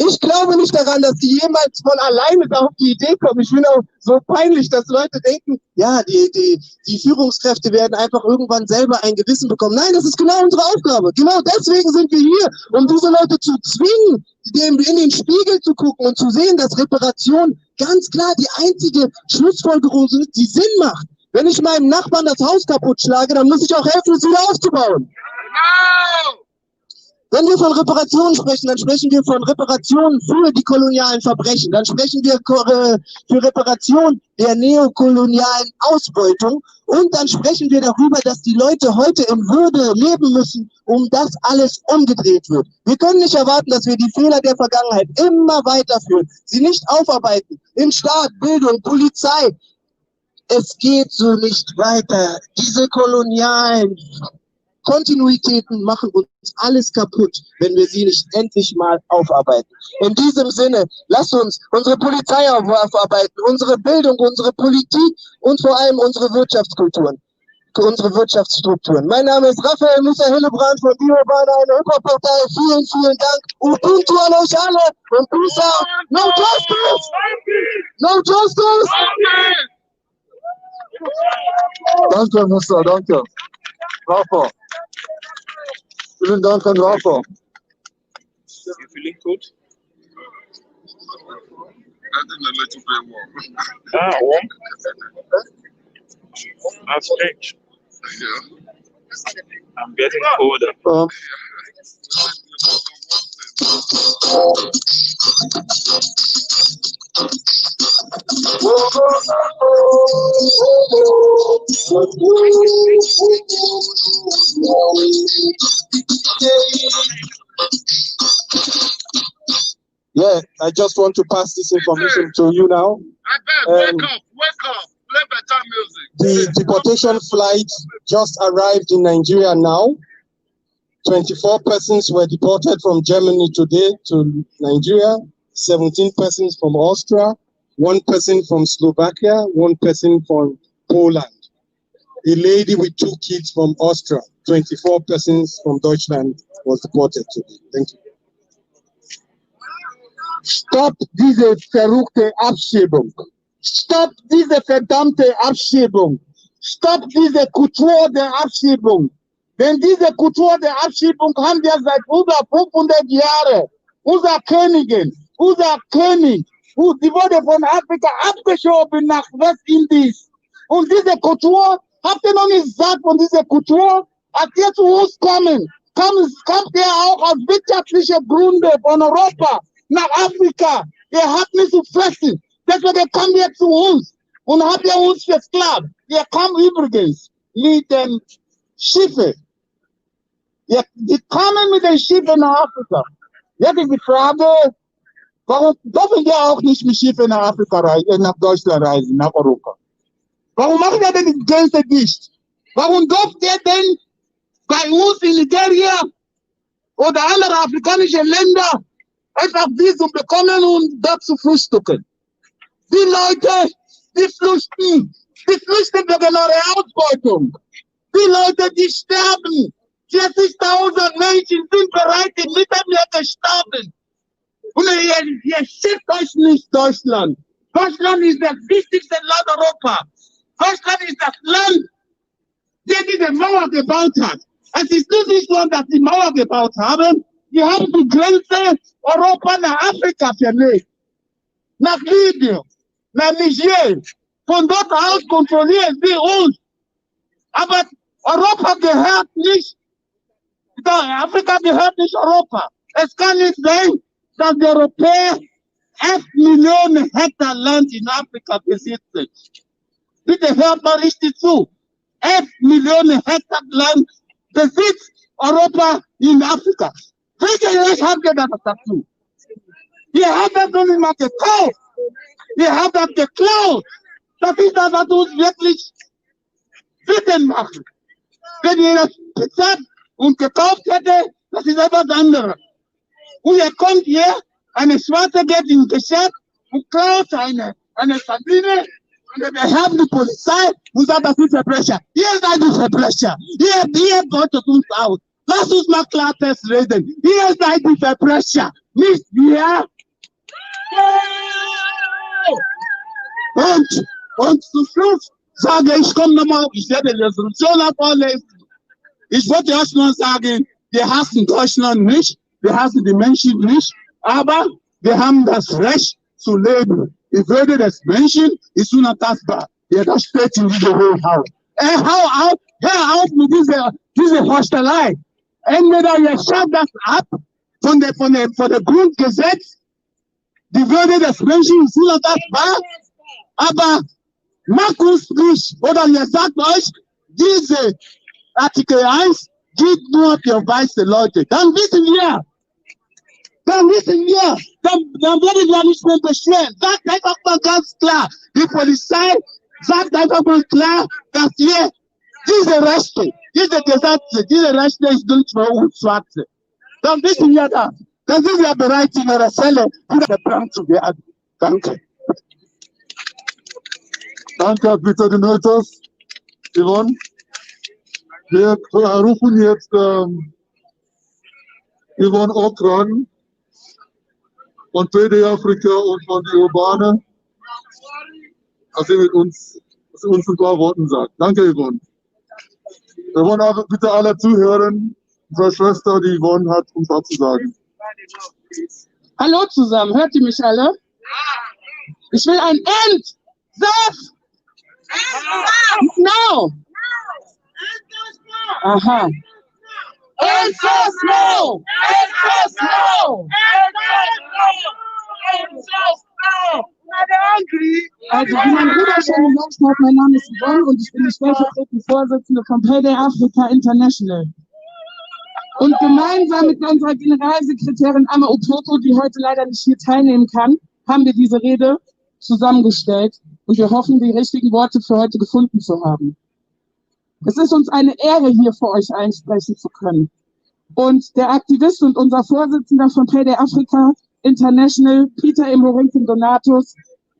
Ich glaube nicht daran, dass die jemals von alleine auf die Idee kommen. Ich finde auch so peinlich, dass Leute denken, ja, die Führungskräfte werden einfach irgendwann selber ein Gewissen bekommen. Nein, das ist genau unsere Aufgabe. Genau deswegen sind wir hier, um diese Leute zu zwingen, in den Spiegel zu gucken und zu sehen, dass Reparation ganz klar die einzige Schlussfolgerung ist, die Sinn macht. Wenn ich meinem Nachbarn das Haus kaputt schlage, dann muss ich auch helfen, es wieder aufzubauen. Genau! Wenn wir von Reparationen sprechen, dann sprechen wir von Reparationen für die kolonialen Verbrechen. Dann sprechen wir für Reparation der neokolonialen Ausbeutung. Und dann sprechen wir darüber, dass die Leute heute in Würde leben müssen, um das alles umgedreht wird. Wir können nicht erwarten, dass wir die Fehler der Vergangenheit immer weiterführen, sie nicht aufarbeiten. Im Staat, Bildung, Polizei. Es geht so nicht weiter. Diese kolonialen Kontinuitäten machen uns alles kaputt, wenn wir sie nicht endlich mal aufarbeiten. In diesem Sinne, lasst uns unsere Polizei aufarbeiten, unsere Bildung, unsere Politik und vor allem unsere Wirtschaftskulturen, unsere Wirtschaftsstrukturen. Mein Name ist Raphael Musa Hillebrand von Die Urbane, eine Hip-Hop-Partei. Vielen, vielen Dank. Ubuntu an euch alle und peace out. No justice! No justice! Danke, Musa, danke. Rafa. Vielen Dank an Rafa. You feeling good? Warm? That's strange. I'm getting colder. Yeah, I just want to pass this information to you now. Wake up. Play better music. The deportation flight just arrived in Nigeria now. 24 persons were deported from Germany today to Nigeria, 17 persons from Austria, 1 person from Slovakia, 1 person from Poland. A lady with 2 kids from Austria, 24 persons from Deutschland was deported today. Thank you. Stopp diese verrückte Abschiebung. Stopp diese verdammte Abschiebung. Stopp diese Kultur der Abschiebung. Denn diese Kultur der Abschiebung haben wir seit über 500 Jahren. Unser Königin, unser König, die wurde von Afrika abgeschoben nach Westindies. Und diese Kultur, habt ihr noch nicht gesagt von dieser Kultur, als ihr zu uns kommt ihr auch aus wirtschaftlichen Gründen von Europa nach Afrika. Ihr habt nicht zu fressen. Deswegen kommt ihr zu uns und habt ihr uns versklavt. Ihr kommt übrigens mit den Schiffen. Die kommen mit den Schiffen nach Afrika. Jetzt ist die Frage, warum dürfen wir auch nicht mit Schiffen nach Afrika reisen, nach Deutschland reisen, nach Europa? Warum machen wir denn die Grenze dicht? Warum dürft ihr denn bei uns in Nigeria oder andere afrikanische Länder einfach Visum bekommen und dort zu frühstücken? Die Leute, die flüchten wegen eurer Ausbeutung. Die Leute, die sterben. 40.000 Menschen sind bereits im Mittelmeer gestorben. Und ihr schickt euch nicht Deutschland. Deutschland ist das wichtigste Land Europas. Deutschland ist das Land, der diese Mauer gebaut hat. Es ist nicht so, dass die Mauer gebaut haben. Die haben die Grenze Europa nach Afrika verlegt. Nach Libyen, nach Niger. Von dort aus kontrollieren sie uns. Aber Europa gehört nicht. Afrika gehört nicht Europa. Es kann nicht sein, dass die Europäer 11 Millionen Hektar Land in Afrika besitzen. Bitte hört mal richtig zu. 11 Millionen Hektar Land besitzt Europa in Afrika. Welches Recht habt ihr das dazu? Ihr habt das noch nicht mal gekauft. Ihr habt das geklaut. Das ist das, was uns wirklich wütend macht. Wenn ihr das bezahlt und gekauft hätte, das ist etwas anderes. Und ihr kommt hier, eine Schwarze geht ins Geschäft und klaut eine Sabine. Und wir haben die Polizei und sagt, das ist Verbrecher. Ihr seid die Verbrecher. Ihr beutet uns aus. Lasst uns mal Klartext reden. Ihr seid die Verbrecher, nicht wir. Und zum Schluss sage ich, komm nochmal, ich werde die Resolution vorlesen. Ich wollte erst mal sagen, wir hassen Deutschland nicht, wir hassen die Menschen nicht, aber wir haben das Recht zu leben. Die Würde des Menschen ist unantastbar. Ja, das steht in diesem Hohen Haus. Hör auf mit dieser Hostelei. Entweder ihr schafft das ab von der Grundgesetz, die Würde des Menschen ist unantastbar, aber macht uns nicht, oder ihr sagt euch, diese Artikel 1 gilt nur für weiße Leute. Dann wissen wir, dann werden wir nicht mehr beschweren. Sagt einfach mal ganz klar, die Polizei sagt einfach mal klar, dass wir diese Rechte, diese Gesetze, diese Rechte ist nicht für uns Schwarze. Dann wissen wir das. Dann sind wir bereit, in ihrer Zelle wieder gebrannt zu werden. Danke. Danke, Herr Vizegenöters. Yvonne. Wir rufen jetzt Yvonne Okran von PD Afrika und von die Urbane, dass sie uns ein paar Worten sagt. Danke, Yvonne. Wir wollen aber bitte alle zuhören. Unsere Schwester, die Yvonne, hat uns was zu sagen. Hallo zusammen, hört ihr mich alle? Ich will ein End! Saft! Now! Aha. End so slow! End so slow! Also, wie mein Bruder schon gesagt hat, mein Name ist Yvonne und ich bin die stellvertretende Vorsitzende von PD Africa International. Und gemeinsam mit unserer Generalsekretärin Amma Opoko, die heute leider nicht hier teilnehmen kann, haben wir diese Rede zusammengestellt und wir hoffen, die richtigen Worte für heute gefunden zu haben. Es ist uns eine Ehre, hier vor euch einsprechen zu können. Und der Aktivist und unser Vorsitzender von PD Africa International, Peter Emorinken Donatus,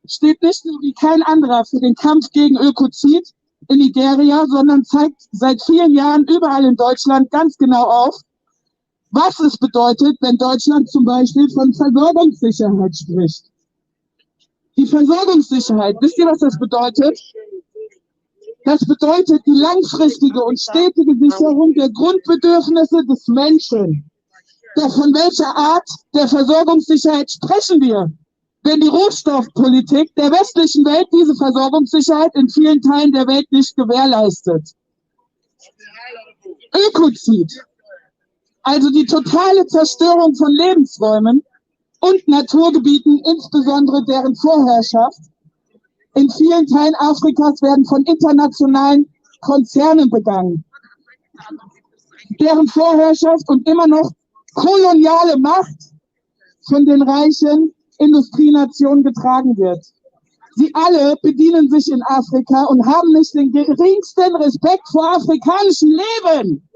steht nicht nur wie kein anderer für den Kampf gegen Ökozid in Nigeria, sondern zeigt seit vielen Jahren überall in Deutschland ganz genau auf, was es bedeutet, wenn Deutschland zum Beispiel von Versorgungssicherheit spricht. Die Versorgungssicherheit, wisst ihr, was das bedeutet? Das bedeutet die langfristige und stetige Sicherung der Grundbedürfnisse des Menschen. Doch von welcher Art der Versorgungssicherheit sprechen wir, wenn die Rohstoffpolitik der westlichen Welt diese Versorgungssicherheit in vielen Teilen der Welt nicht gewährleistet? Ökozid, also die totale Zerstörung von Lebensräumen und Naturgebieten, insbesondere deren Vorherrschaft, in vielen Teilen Afrikas werden von internationalen Konzernen begangen, deren Vorherrschaft und immer noch koloniale Macht von den reichen Industrienationen getragen wird. Sie alle bedienen sich in Afrika und haben nicht den geringsten Respekt vor afrikanischem Leben.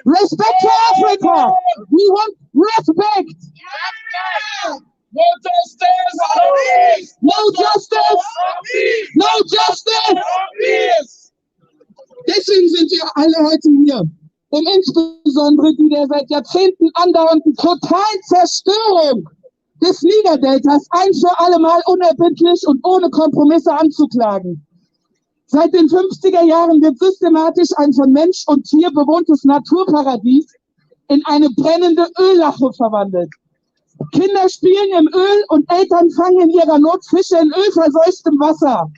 Respect for Africa! We want respect! No justice! No peace! No justice! No justice! No peace! Deswegen sind wir alle heute hier. und insbesondere die der seit Jahrzehnten andauernden Totalzerstörung des Nigerdeltas ein für alle Mal unerbittlich und ohne Kompromisse anzuklagen. Seit den 50er Jahren wird systematisch ein von Mensch und Tier bewohntes Naturparadies in eine brennende Öllache verwandelt. Kinder spielen im Öl und Eltern fangen in ihrer Not Fische in ölverseuchtem Wasser.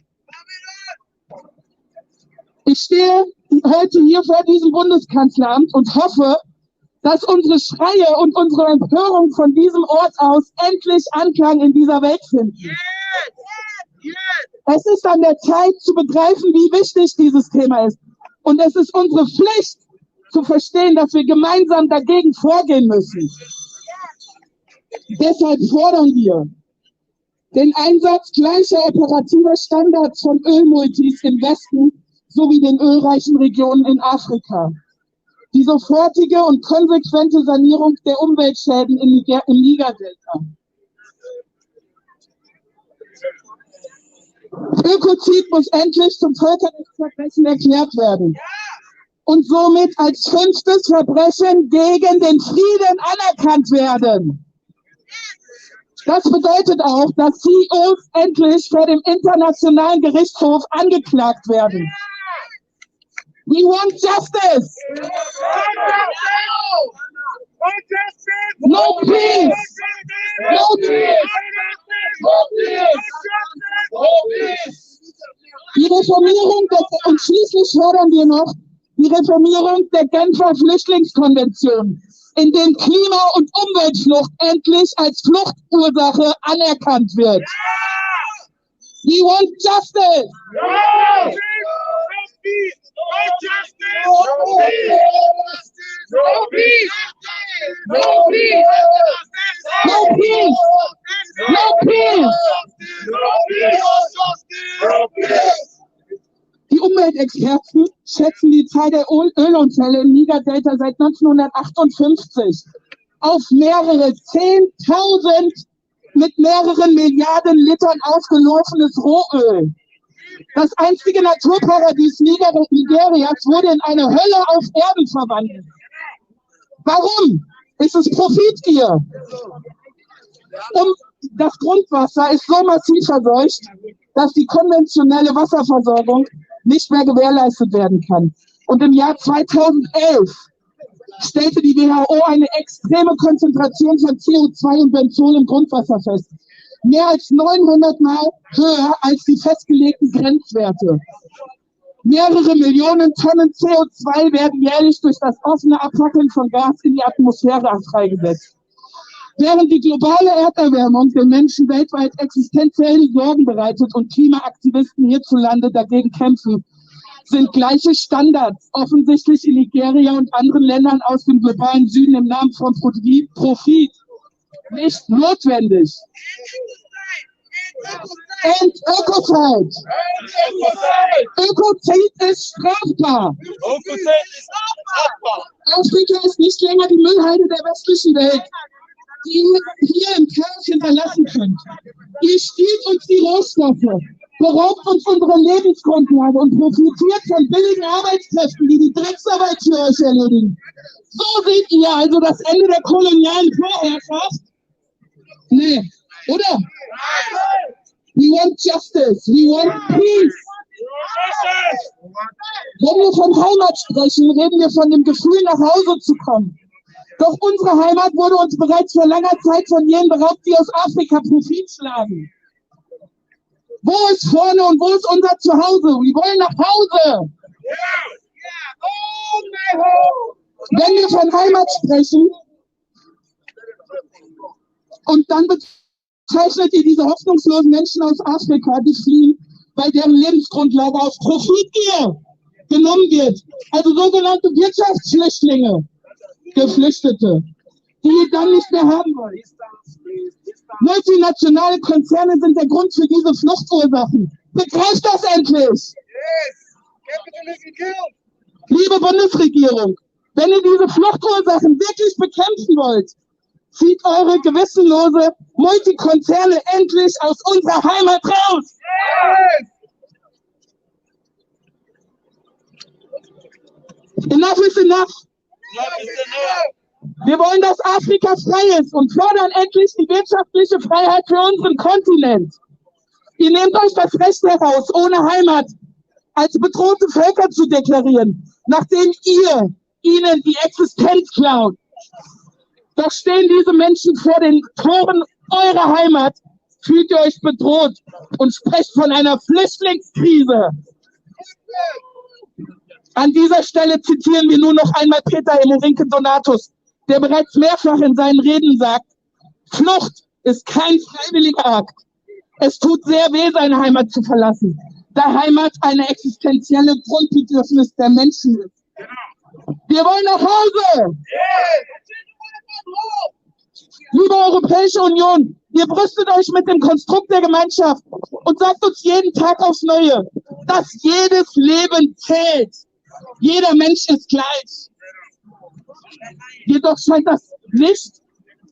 Ich stehe heute hier vor diesem Bundeskanzleramt und hoffe, dass unsere Schreie und unsere Empörung von diesem Ort aus endlich Anklang in dieser Welt finden. Es ist an der Zeit zu begreifen, wie wichtig dieses Thema ist. Und es ist unsere Pflicht zu verstehen, dass wir gemeinsam dagegen vorgehen müssen. Deshalb fordern wir den Einsatz gleicher operativer Standards von Ölmultis im Westen sowie den ölreichen Regionen in Afrika. Die sofortige und konsequente Sanierung der Umweltschäden im Nigerdelta. Ökozid muss endlich zum Völkerrechtsverbrechen erklärt werden und somit als 5. Verbrechen gegen den Frieden anerkannt werden. Das bedeutet auch, dass CEOs endlich vor dem Internationalen Gerichtshof angeklagt werden. We want justice! No peace! No peace! Die Reformierung und schließlich fordern wir noch die Reformierung der Genfer Flüchtlingskonvention, in dem Klima- und Umweltflucht endlich als Fluchtursache anerkannt wird. We want justice! No peace! No peace! No peace! No peace! No peace! Die Umweltexperten schätzen die Zahl der Ölunfälle im Nigerdelta seit 1958 auf mehrere 10.000 mit mehreren Milliarden Litern ausgelaufenes Rohöl. Das einzige Naturparadies Nigerias wurde in eine Hölle auf Erden verwandelt. Warum? Ist es Profitgier? Das Grundwasser ist so massiv verseucht, dass die konventionelle Wasserversorgung nicht mehr gewährleistet werden kann. Und im Jahr 2011 stellte die WHO eine extreme Konzentration von CO2 und Benzol im Grundwasser fest. Mehr als 900 Mal höher als die festgelegten Grenzwerte. Mehrere Millionen Tonnen CO2 werden jährlich durch das offene Abfackeln von Gas in die Atmosphäre freigesetzt. Während die globale Erderwärmung den Menschen weltweit existenzielle Sorgen bereitet und Klimaaktivisten hierzulande dagegen kämpfen, sind gleiche Standards offensichtlich in Nigeria und anderen Ländern aus dem globalen Süden im Namen von Profit nicht notwendig. Ökozid! Ökozid ist strafbar! Afrika ist nicht länger die Müllhalde der westlichen Welt, die ihr hier im Chaos hinterlassen könnt. Ihr stiehlt uns die Rohstoffe, beraubt uns unsere Lebensgrundlage und profitiert von billigen Arbeitskräften, die die Drecksarbeit für euch erledigen. So seht ihr also das Ende der kolonialen Vorherrschaft? Nee, oder? We want justice, we want peace. Wenn wir von Heimat sprechen, reden wir von dem Gefühl, nach Hause zu kommen. Doch unsere Heimat wurde uns bereits vor langer Zeit von jenen beraubt, die aus Afrika Profit schlagen. Wo ist vorne und wo ist unser Zuhause? Wir wollen nach Hause. Wenn wir von Heimat sprechen und dann bezeichnet ihr diese hoffnungslosen Menschen aus Afrika, die fliehen, weil deren Lebensgrundlage auf Profitgier genommen wird. Also sogenannte Wirtschaftsflüchtlinge, Geflüchtete, die ihr dann nicht mehr haben wollt. Multinationale Konzerne sind der Grund für diese Fluchtursachen. Begreift das endlich! Liebe Bundesregierung, wenn ihr diese Fluchtursachen wirklich bekämpfen wollt, zieht eure gewissenlose Multikonzerne endlich aus unserer Heimat raus! Enough is enough! Wir wollen, dass Afrika frei ist und fordern endlich die wirtschaftliche Freiheit für unseren Kontinent. Ihr nehmt euch das Recht heraus, ohne Heimat als bedrohte Völker zu deklarieren, nachdem ihr ihnen die Existenz klaut. Doch stehen diese Menschen vor den Toren eurer Heimat, fühlt ihr euch bedroht und sprecht von einer Flüchtlingskrise. An dieser Stelle zitieren wir nur noch einmal Peter Hemorinke Donatus, der bereits mehrfach in seinen Reden sagt, Flucht ist kein freiwilliger Akt. Es tut sehr weh, seine Heimat zu verlassen, da Heimat eine existenzielle Grundbedürfnis der Menschen ist. Wir wollen nach Hause! Liebe Europäische Union, ihr brüstet euch mit dem Konstrukt der Gemeinschaft und sagt uns jeden Tag aufs Neue, dass jedes Leben zählt. Jeder Mensch ist gleich. Jedoch scheint das nicht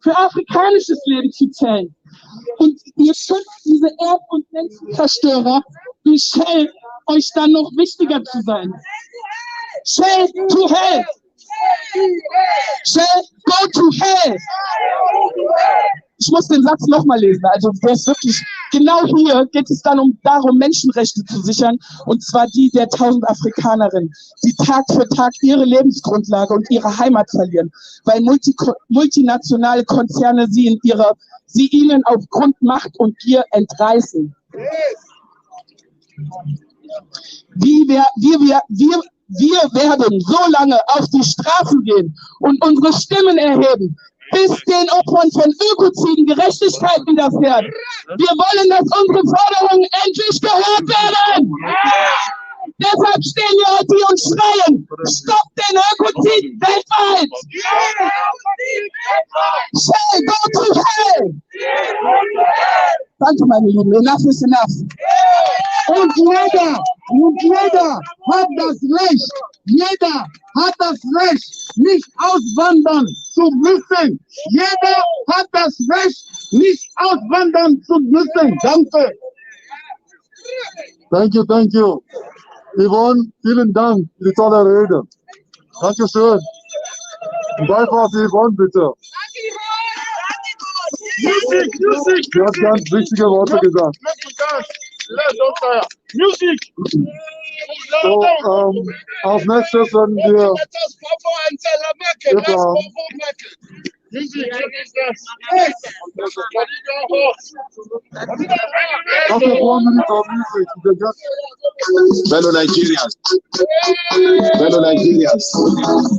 für afrikanisches Leben zu zählen. Und ihr schützt diese Erd- und Menschenzerstörer wie Shell, euch dann noch wichtiger zu sein. Shell to hell! Shell, go to hell! Ich muss den Satz nochmal lesen. Also der ist wirklich, genau hier geht es dann darum, Menschenrechte zu sichern, und zwar die der 1000 Afrikanerinnen, die Tag für Tag ihre Lebensgrundlage und ihre Heimat verlieren, weil multinationale Konzerne sie ihnen aufgrund Macht und Gier entreißen. Wir werden so lange auf die Straßen gehen und unsere Stimmen erheben, bis den Opfern von Ökoziden Gerechtigkeit widerfährt. Wir wollen, dass unsere Forderungen endlich gehört werden. Deshalb stehen wir heute hier und schreien, stoppt den Ökozid weltweit! Shell, go to hell! Danke, meine Lieben, enough is enough. Und jeder hat das Recht, nicht auswandern zu müssen. Jeder hat das Recht, nicht auswandern zu müssen. Danke. Thank you. Yvonne, vielen Dank für die tolle Rede. Dankeschön. Und einfach Yvonne, bitte. Music! Sie hat ganz wichtige Worte gesagt. Music! So, als nächstes werden wir Fellow Nigerians,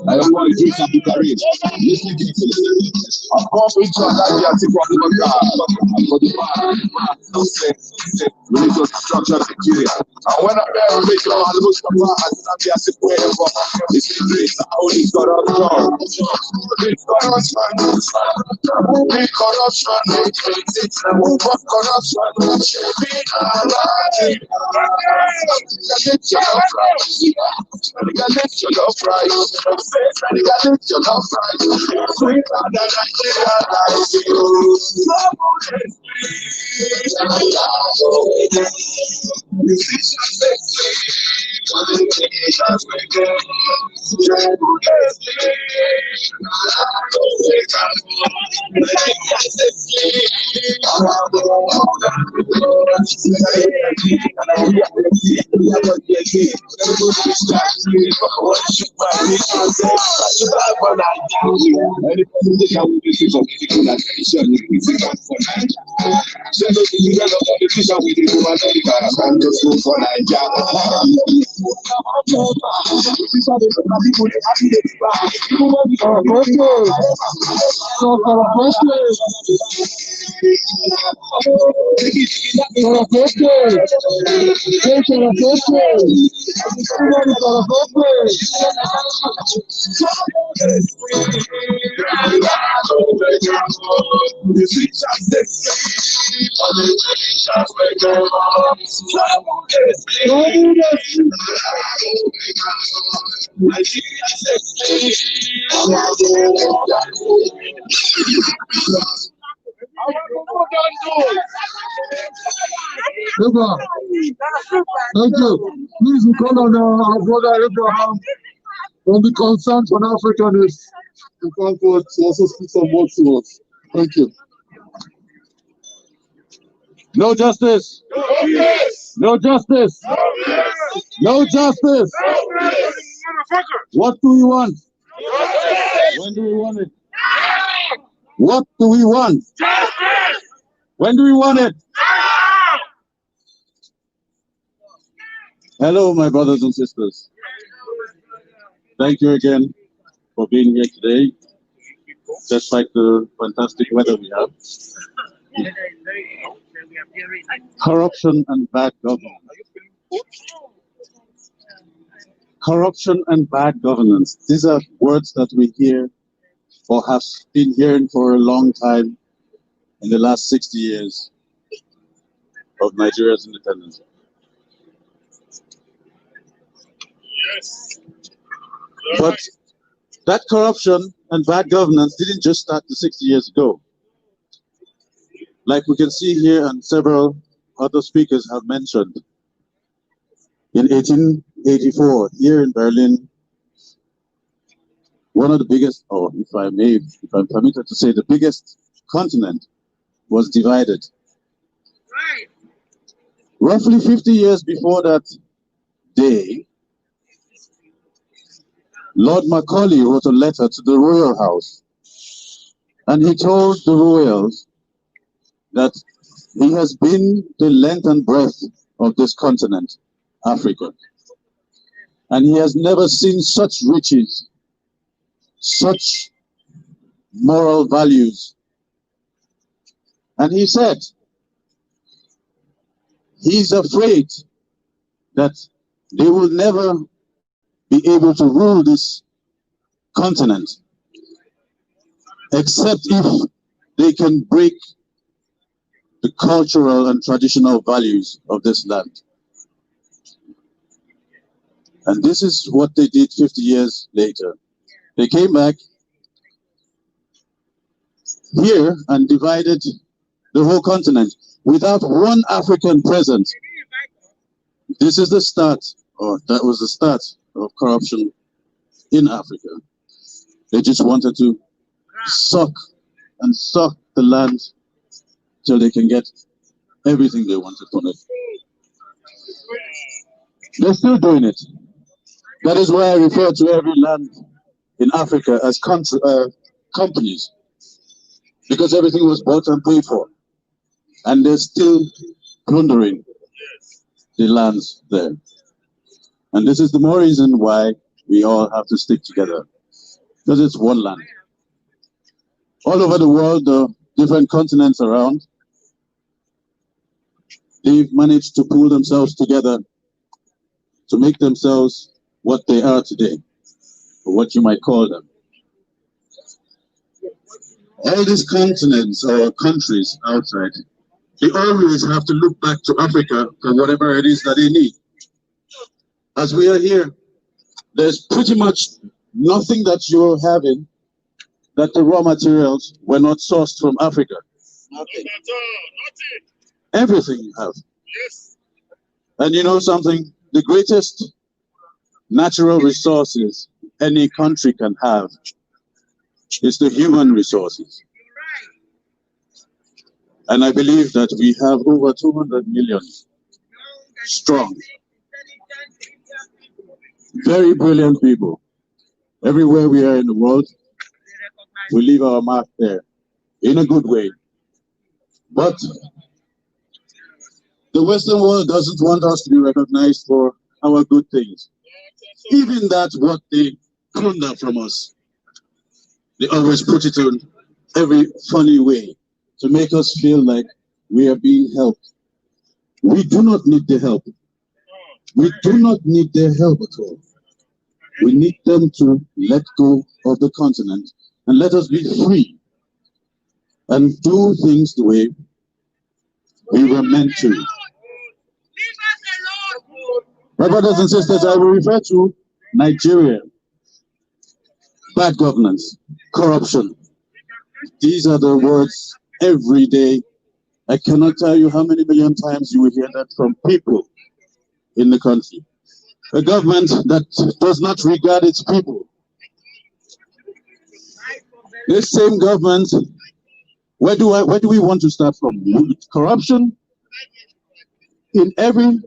I am going to drink the courage. Listen to this. I've come into Nigeria to go to for the religious structure of Nigeria. And when I bear a major, I look at my Zambia as a prayer for it's a great, only corruption. Thank you. Please, we call on our brother Abraham from the Concern for Africanists in Frankfurt to also speak some words to us. Thank you. No justice. No justice. No justice. What do we want? When do we want it? What do we want? When do we want it? Hello, my brothers and sisters. Thank you again for being here today, despite the fantastic weather we have. Corruption and bad governance. Corruption and bad governance. These are words that we hear or have been hearing for a long time in the last 60 years of Nigeria's independence. But that corruption and bad governance didn't just start 60 years ago. Like we can see here, and several other speakers have mentioned, in 1884, here in Berlin, one of the biggest, or if I'm permitted to say, the biggest continent was divided. Roughly 50 years before that day, Lord Macaulay wrote a letter to the Royal House, and he told the royals that he has been the length and breadth of this continent, Africa, and he has never seen such riches, such moral values. And he said he's afraid that they will never be able to rule this continent except if they can break the cultural and traditional values of this land. And this is what they did 50 years later. They came back here and divided the whole continent without one African present. This is the start, or that was the start of corruption in Africa. They just wanted to suck the land till they can get everything they wanted from it. They're still doing it. That is why I refer to every land in Africa as companies, because everything was bought and paid for, and they're still plundering the lands there. And this is the more reason why we all have to stick together, because it's one land. All over the world, the different continents around, they've managed to pull themselves together to make themselves what they are today, or what you might call them. All these continents or countries outside, they always have to look back to Africa for whatever it is that they need. As we are here, there's pretty much nothing that you're having that the raw materials were not sourced from Africa. Nothing. Everything you have. Yes. And you know something? The greatest natural resources any country can have is the human resources. And I believe that we have over 200 million strong, very brilliant people. Everywhere we are in the world, we leave our mark there, in a good way. But the Western world doesn't want us to be recognized for our good things. Even that's what they plunder from us. They always put it on every funny way to make us feel like we are being helped. We do not need the help. We do not need their help at all. We need them to let go of the continent and let us be free and do things the way we were meant to. My brothers and sisters, I will refer to Nigeria. Bad governance, corruption. These are the words every day. I cannot tell you how many million times you will hear that from people in the country. a government that does not regard its people. This same government, where do we want to start from? Corruption in every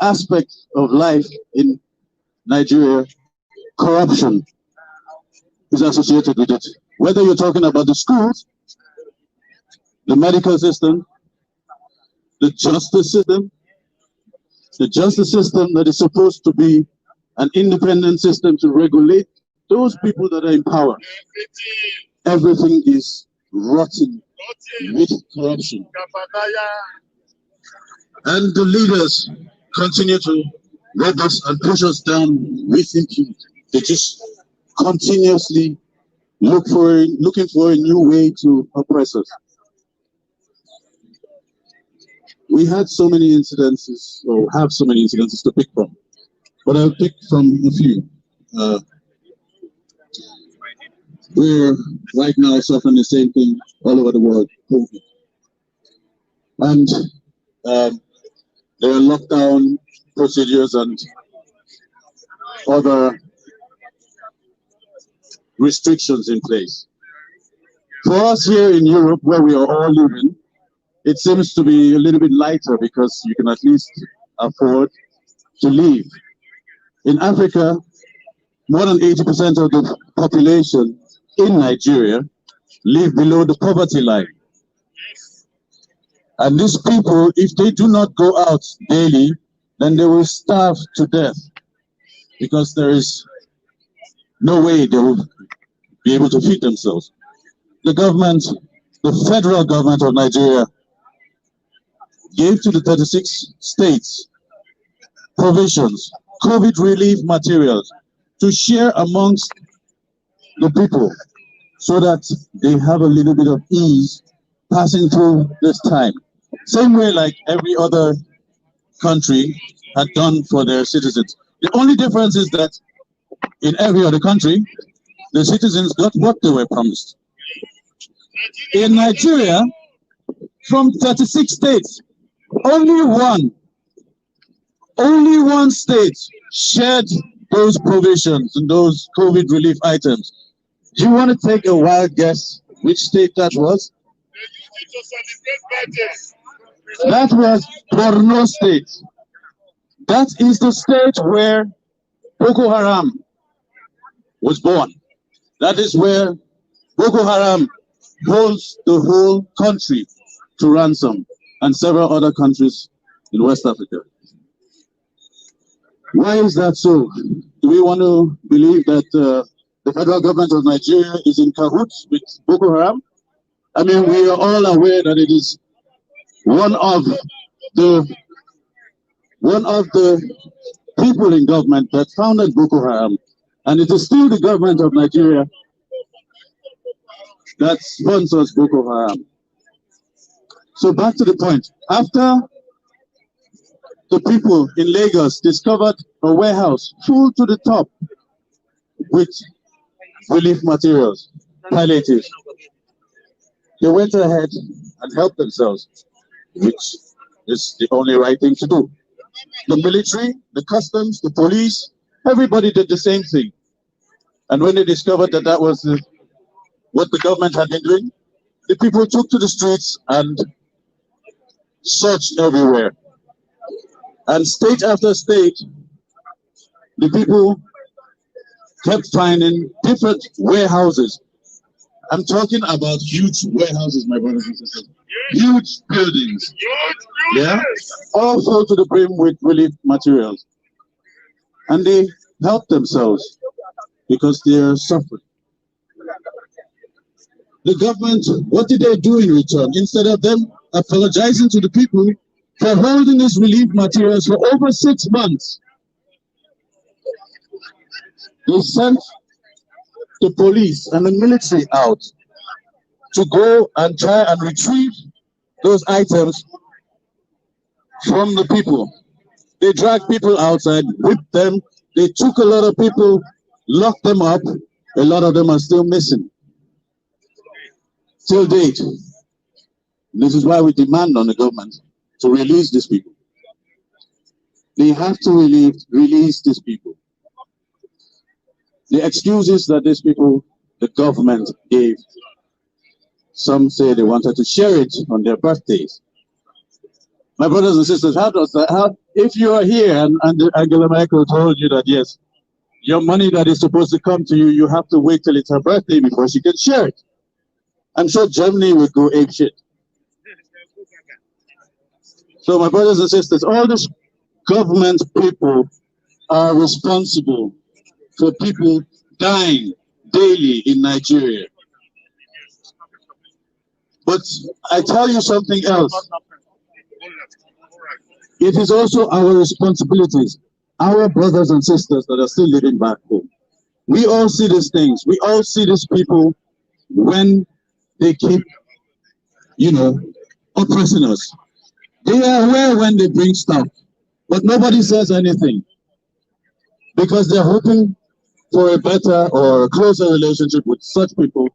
aspect of life in Nigeria. Corruption is associated with it. Whether you're talking about the schools, the medical system, the justice system that is supposed to be an independent system to regulate those people that are in power. Everything is rotten with corruption. And the leaders continue to rob us and push us down with impunity. They just continuously looking for a new way to oppress us. We had so many incidences, or have so many incidences to pick from, but I'll pick from a few. We're right now suffering the same thing all over the world, COVID. And there are lockdown procedures and other restrictions in place. For us here in Europe, where we are all living, it seems to be a little bit lighter because you can at least afford to live. In Africa, more than 80% of the population in Nigeria live below the poverty line. And these people, if they do not go out daily, then they will starve to death because there is no way they will be able to feed themselves. The government, the federal government of Nigeria, gave to the 36 states provisions, COVID relief materials to share amongst the people so that they have a little bit of ease passing through this time. Same way like every other country had done for their citizens. The only difference is that in every other country, the citizens got what they were promised. In Nigeria, from 36 states, only one state shared those provisions and those COVID relief items. Do you want to take a wild guess which state that was? That was Borno State. That is the state where Boko Haram was born. That is where Boko Haram holds the whole country to ransom, and several other countries in West Africa. Why is that so? Do we want to believe that the federal government of Nigeria is in cahoots with Boko Haram? I mean, we are all aware that it is one of the people in government that founded Boko Haram, and it is still the government of Nigeria that sponsors Boko Haram. So back to the point. After the people in Lagos discovered a warehouse full to the top with relief materials, palliatives, they went ahead and helped themselves, which is the only right thing to do. The military, the customs, the police, everybody did the same thing. And when they discovered that that was what the government had been doing, the people took to the streets and searched everywhere. And state after state, the people kept finding different warehouses. I'm talking about huge warehouses, my brothers and sisters. Huge buildings. Yeah? All full to the brim with relief materials. And they helped themselves because they are suffering. The government, what did they do in return? Instead of them apologizing to the people for holding these relief materials for over 6 months, they sent the police and the military out to go and try and retrieve those items from the people. They dragged people outside, whipped them, they took a lot of people, locked them up. A lot of them are still missing till date. This is why we demand on the government to release these people. They have to release these people. The excuses that these people, the government gave, some say they wanted to share it on their birthdays. My brothers and sisters, how does that, if you are here and Angela Merkel told you that, yes, your money that is supposed to come to you, you have to wait till it's her birthday before she can share it. I'm sure Germany would go apeshit. So my brothers and sisters, all these government people are responsible for people dying daily in Nigeria. But I tell you something else. It is also our responsibilities, our brothers and sisters that are still living back home. We all see these things. We all see these people when they keep, oppressing us. They are aware when they bring stuff, but nobody says anything because they're hoping for a better or a closer relationship with such people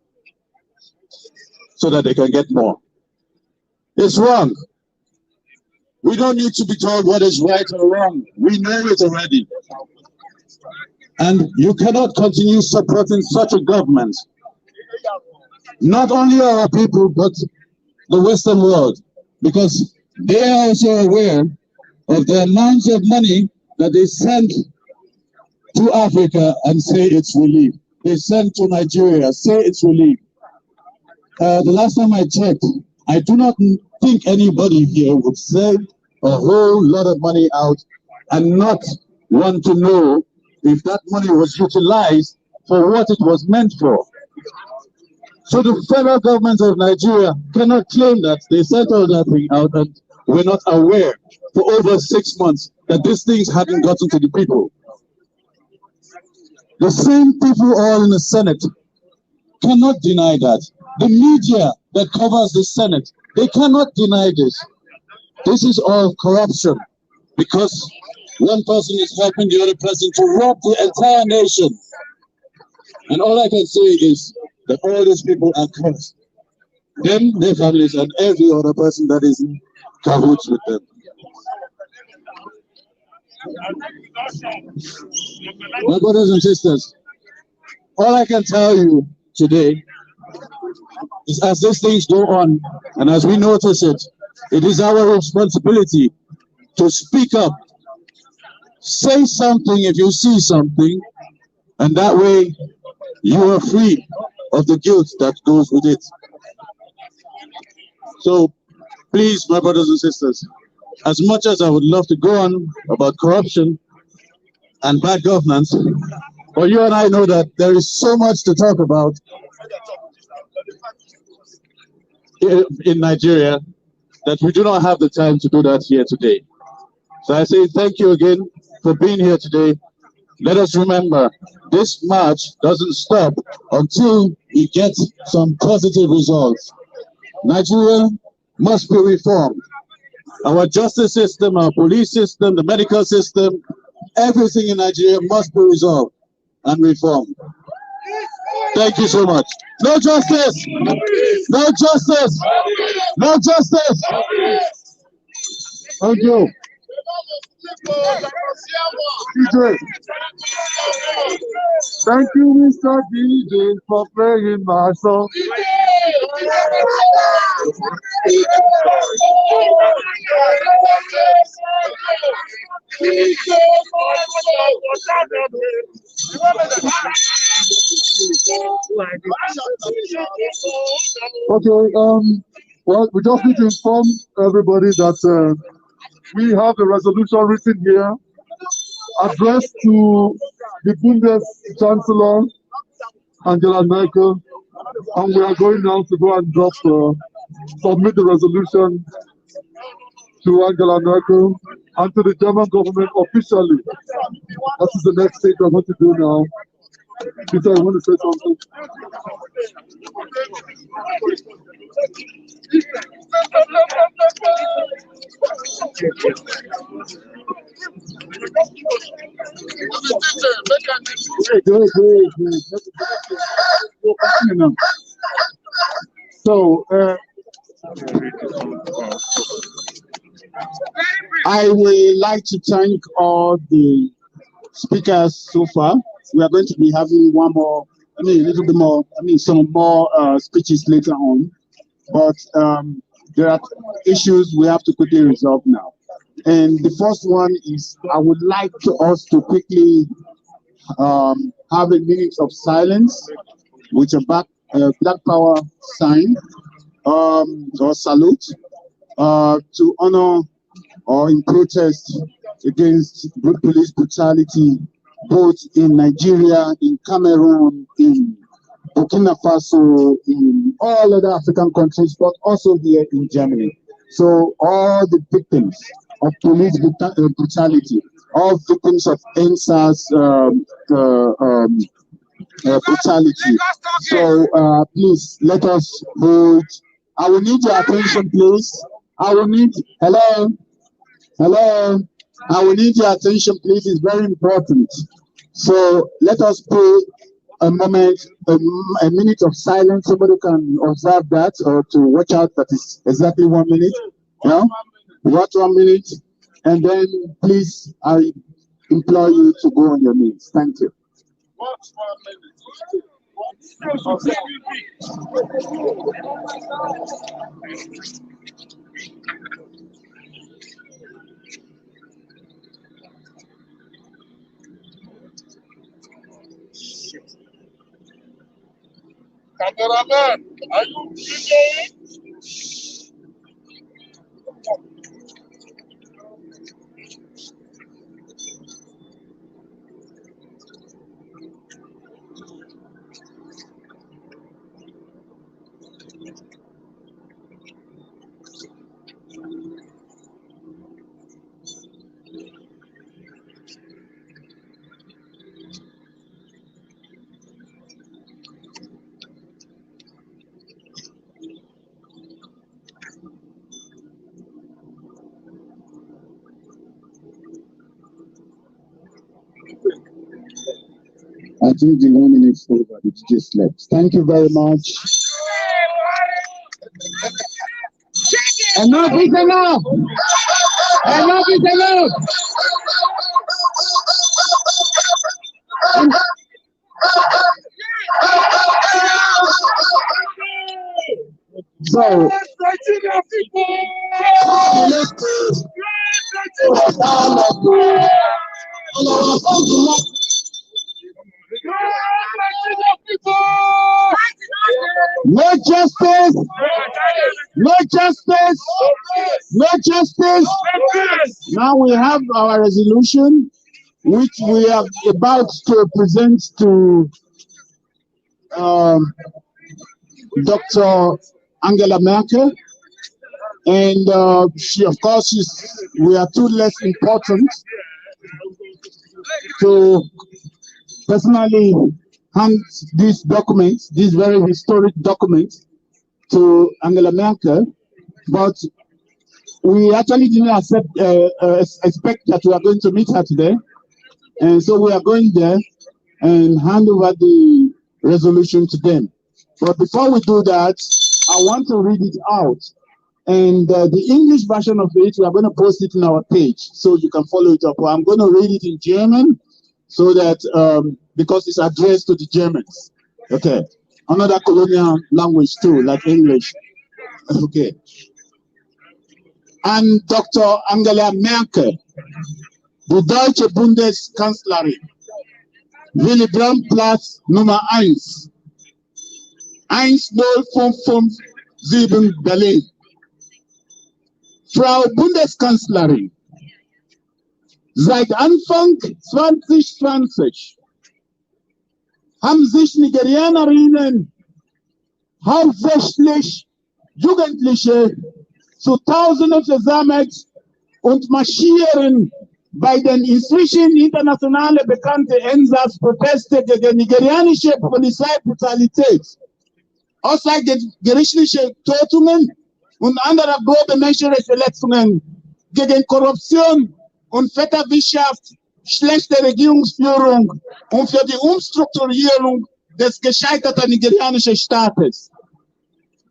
so that they can get more. It's wrong. We don't need to be told what is right or wrong. We know it already. And you cannot continue supporting such a government. Not only our people, but the Western world, because they are also aware of the amounts of money that they send to Africa and say it's relief. They send to Nigeria, say it's relief. The last time I checked, I do not think anybody here would send a whole lot of money out and not want to know if that money was utilized for what it was meant for. So the federal government of Nigeria cannot claim that they sent all that thing out and we're not aware for over 6 months that these things hadn't gotten to the people. The same people all in the Senate cannot deny that. The media that covers the Senate, they cannot deny this. This is all corruption because one person is helping the other person to rob the entire nation. And all I can say is that all these people are cursed. Them, their families, and every other person that is in cahoots with them. My brothers and sisters, all I can tell you today is as these things go on, and as we notice it, it is our responsibility to speak up. Say something if you see something, and that way you are free of the guilt that goes with it. So please, my brothers and sisters, as much as I would love to go on about corruption and bad governance, but you and I know that there is so much to talk about in Nigeria that we do not have the time to do that here today. So I say thank you again for being here today. Let us remember, this march doesn't stop until we get some positive results. Nigeria must be reformed. Our justice system, our police system, the medical system, everything in Nigeria must be resolved and reformed. Thank you so much. No justice! No justice! No justice! Thank you. DJ. Thank you, Mr. DJ, for playing my song. Okay, well, we just need to inform everybody that we have a resolution written here addressed to the Chancellor, Angela Merkel, and we are going now to go and submit the resolution to Angela Merkel and to the German government officially. That is the next stage I'm going to do now. Peter, I want to say something. So, I would like to thank all the speakers so far. We are going to be having one more, a little bit more, some more speeches later on. But there are issues we have to quickly resolve now. And the first one is I would like us to quickly have a minute of silence with a Black Power sign or salute to honor or in protest against police brutality both in Nigeria, in Cameroon, in Burkina Faso, in all other African countries, but also here in Germany. So all the victims of police brutality, all victims of NSAS brutality. So please let us hold. I will need your attention, please. I will need, hello. I will need your attention, please. It's very important. So let us pray a moment, a minute of silence. Somebody can observe that or to watch out. That is exactly 1 minute. Yeah, watch 1 minute, and then please, I implore you to go on your knees. Thank you. Watch 1 minute. Cameraman, are you videoing? I think the 1 minute is over. It's just left. Thank you very much. Enough is enough. Enough is enough. So, no justice, no justice, no justice. Now we have our resolution, which we are about to present to Dr. Angela Merkel. And she, of course, we are too less important to personally hand this document, this very historic document, to Angela Merkel, but we actually didn't expect that we are going to meet her today, and so we are going there and hand over the resolution to them. But before we do that, I want to read it out, and the English version of it, we are going to post it in our page so you can follow it up. I'm going to read it in German so that because it's addressed to the Germans. Okay. Another colonial language too, like English. Okay. An Dr. Angela Merkel, die deutsche Bundeskanzlerin, Willy Brandt-Platz Nummer 1, 10557 Berlin. Frau Bundeskanzlerin, seit Anfang 2020 haben sich Nigerianerinnen, hauptsächlich Jugendliche, zu Tausenden versammelt und marschieren bei den inzwischen international bekannten NSAS-Proteste gegen nigerianische Polizeibrutalität, außergerichtliche Tötungen und andere grobe Menschenrechtsverletzungen, gegen Korruption und Vetternwirtschaft, schlechte Regierungsführung und für die Umstrukturierung des gescheiterten nigerianischen Staates.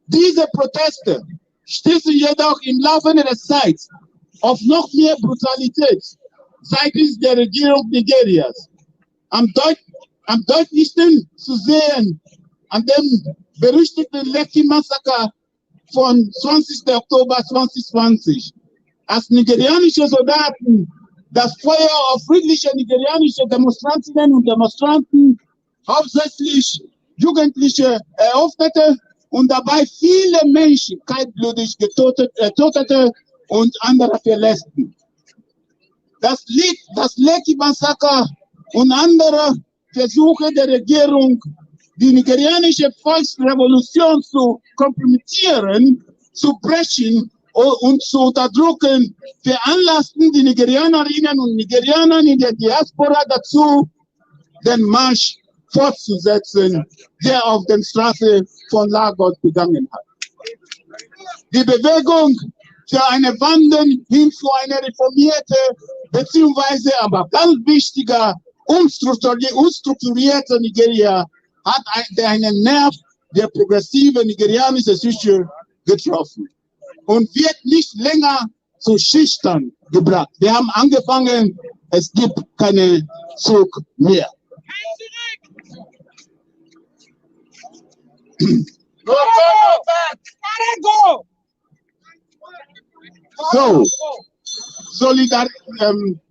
Diese Proteste stießen jedoch im Laufe der Zeit auf noch mehr Brutalität seitens der Regierung Nigerias. Am deutlichsten zu sehen an dem berüchtigten Lekki-Massaker von 20. Oktober 2020, als nigerianische Soldaten das Feuer auf friedliche nigerianische Demonstrantinnen und Demonstranten, hauptsächlich Jugendliche, eröffnete und dabei viele Menschen kaltblütig tötete und andere verletzten. Das Lekki-Massaker und andere Versuche der Regierung, die nigerianische Volksrevolution zu kompromittieren, zu brechen und zu unterdrücken, veranlassten die Nigerianerinnen und Nigerianer in der Diaspora dazu, den Marsch fortzusetzen, der auf den Straßen von Lagos begangen hat. Die Bewegung für eine Wandel hin zu einer reformierte, beziehungsweise aber ganz wichtiger, unstrukturierte Nigeria hat einen Nerv der progressiven nigerianischen Psyche getroffen und wird nicht länger zu schüchtern gebracht. Wir haben angefangen, es gibt keinen Zug mehr. So,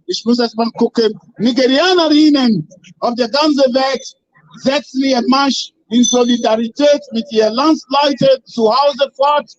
ich muss erst mal gucken. Nigerianerinnen auf der ganzen Welt setzen ihren Marsch in Solidarität mit ihren Landsleuten zu Hause fort,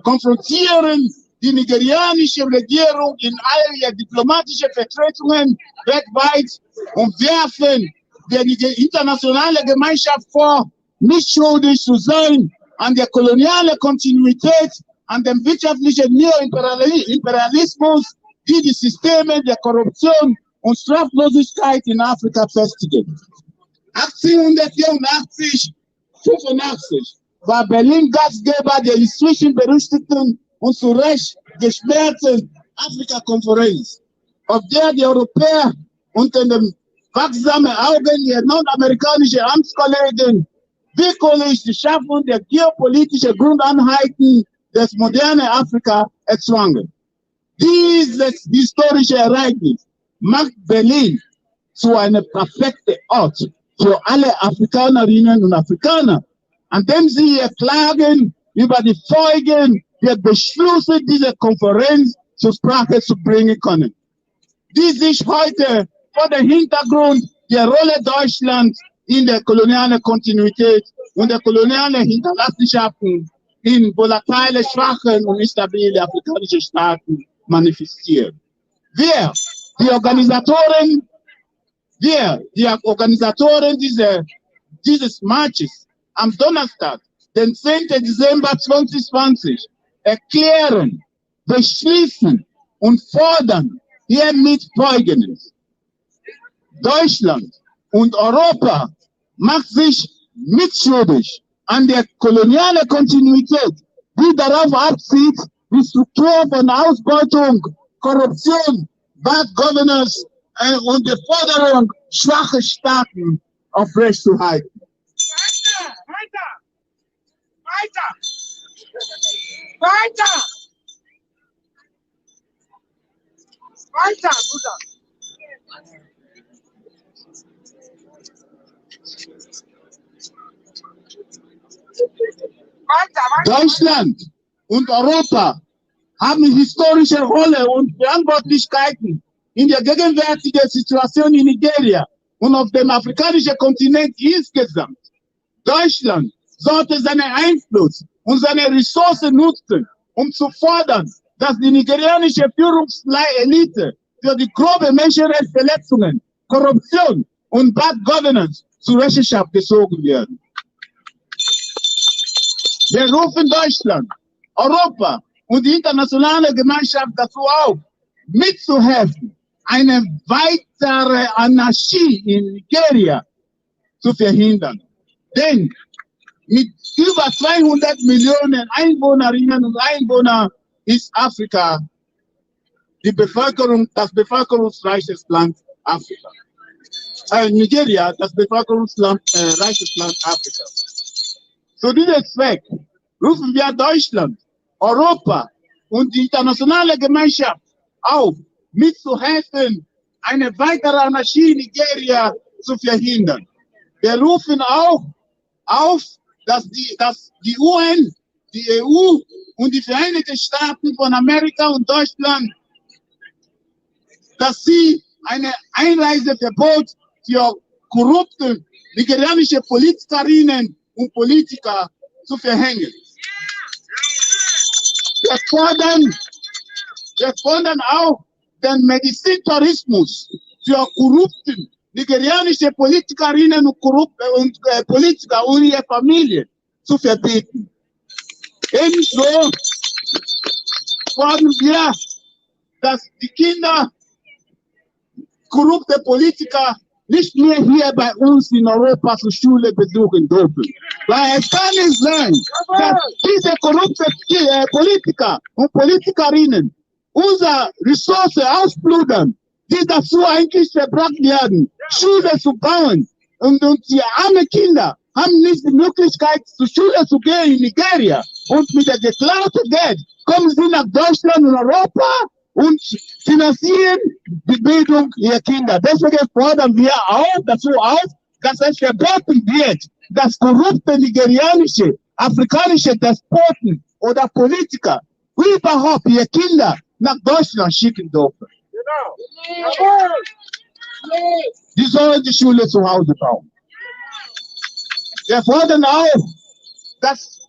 konfrontieren die nigerianische Regierung in all ihren diplomatischen Vertretungen weltweit und werfen der internationalen Gemeinschaft vor, nicht schuldig zu sein an der kolonialen Kontinuität, an dem wirtschaftlichen Neoimperialismus, die die Systeme der Korruption und Straflosigkeit in Afrika festigen. 1884, 85 war Berlin Gastgeber der inzwischen berüchtigten und zu Recht geschmähten Afrika-Konferenz, auf der die Europäer unter dem wachsamen Augen ihrer nordamerikanischen Amtskollegen wirklich die Schaffung der geopolitischen Grundeinheiten des modernen Afrika erzwangen. Dieses historische Ereignis macht Berlin zu einem perfekten Ort für alle Afrikanerinnen und Afrikaner, an dem sie ihr Klagen über die Folgen der Beschlüsse dieser Konferenz zur Sprache zu bringen können, die sich heute vor dem Hintergrund der Rolle Deutschlands in der kolonialen Kontinuität und der kolonialen Hinterlassenschaften in volatile, schwachen und instabile afrikanische Staaten manifestiert. Wir, die Organisatoren dieses Marches am Donnerstag, den 10. Dezember 2020, erklären, beschließen und fordern hiermit Folgendes. Deutschland und Europa macht sich mitschuldig an der kolonialen Kontinuität, die darauf abzieht, die Struktur von Ausbeutung, Korruption, Bad Governance und die Forderung schwacher Staaten aufrechtzuerhalten. Weiter, Bruder! Deutschland und Europa haben historische Rolle und Verantwortlichkeiten in der gegenwärtigen Situation in Nigeria und auf dem afrikanischen Kontinent insgesamt. Deutschland sollte seinen Einfluss und seine Ressourcen nutzen, um zu fordern, dass die nigerianische Führungselite für die groben Menschenrechtsverletzungen, Korruption und Bad Governance zur Rechenschaft gezogen werden. Wir rufen Deutschland, Europa und die internationale Gemeinschaft dazu auf, mitzuhelfen, eine weitere Anarchie in Nigeria zu verhindern. Denn mit über 200 Millionen Einwohnerinnen und Einwohnern ist Afrika das bevölkerungsreichste Land Afrika. Nigeria, das bevölkerungsreichste Land Afrikas. Zu diesem Zweck rufen wir Deutschland, Europa und die internationale Gemeinschaft auf, mitzuhelfen, eine weitere Anarchie in Nigeria zu verhindern. Wir rufen auch auf, dass die UN, die EU und die Vereinigten Staaten von Amerika und Deutschland, dass sie ein Einreiseverbot für korrupte nigerianische Politikerinnen und Politiker zu verhängen. Wir fordern auch den Medizintourismus für korrupte nigerianische Politikerinnen und Politiker und ihre Familie zu verbieten. Ebenso fordern wir, dass die Kinder korrupte Politiker nicht mehr hier bei uns in Europa zur Schule besuchen dürfen. Weil es kann nicht sein, dass diese korrupten Politiker und Politikerinnen unsere Ressourcen ausplündern, die dazu eigentlich verbracht werden, Schule zu bauen. Und die armen Kinder haben nicht die Möglichkeit, zur Schule zu gehen in Nigeria. Und mit dem geklauten Geld kommen sie nach Deutschland und Europa und finanzieren die Bildung ihrer Kinder. Deswegen fordern wir auch dazu auf, dass es verboten wird, dass korrupte nigerianische, afrikanische Despoten oder Politiker überhaupt ihre Kinder nach Deutschland schicken dürfen. Die sollen die Schule zu Hause bauen. Wir fordern auch, dass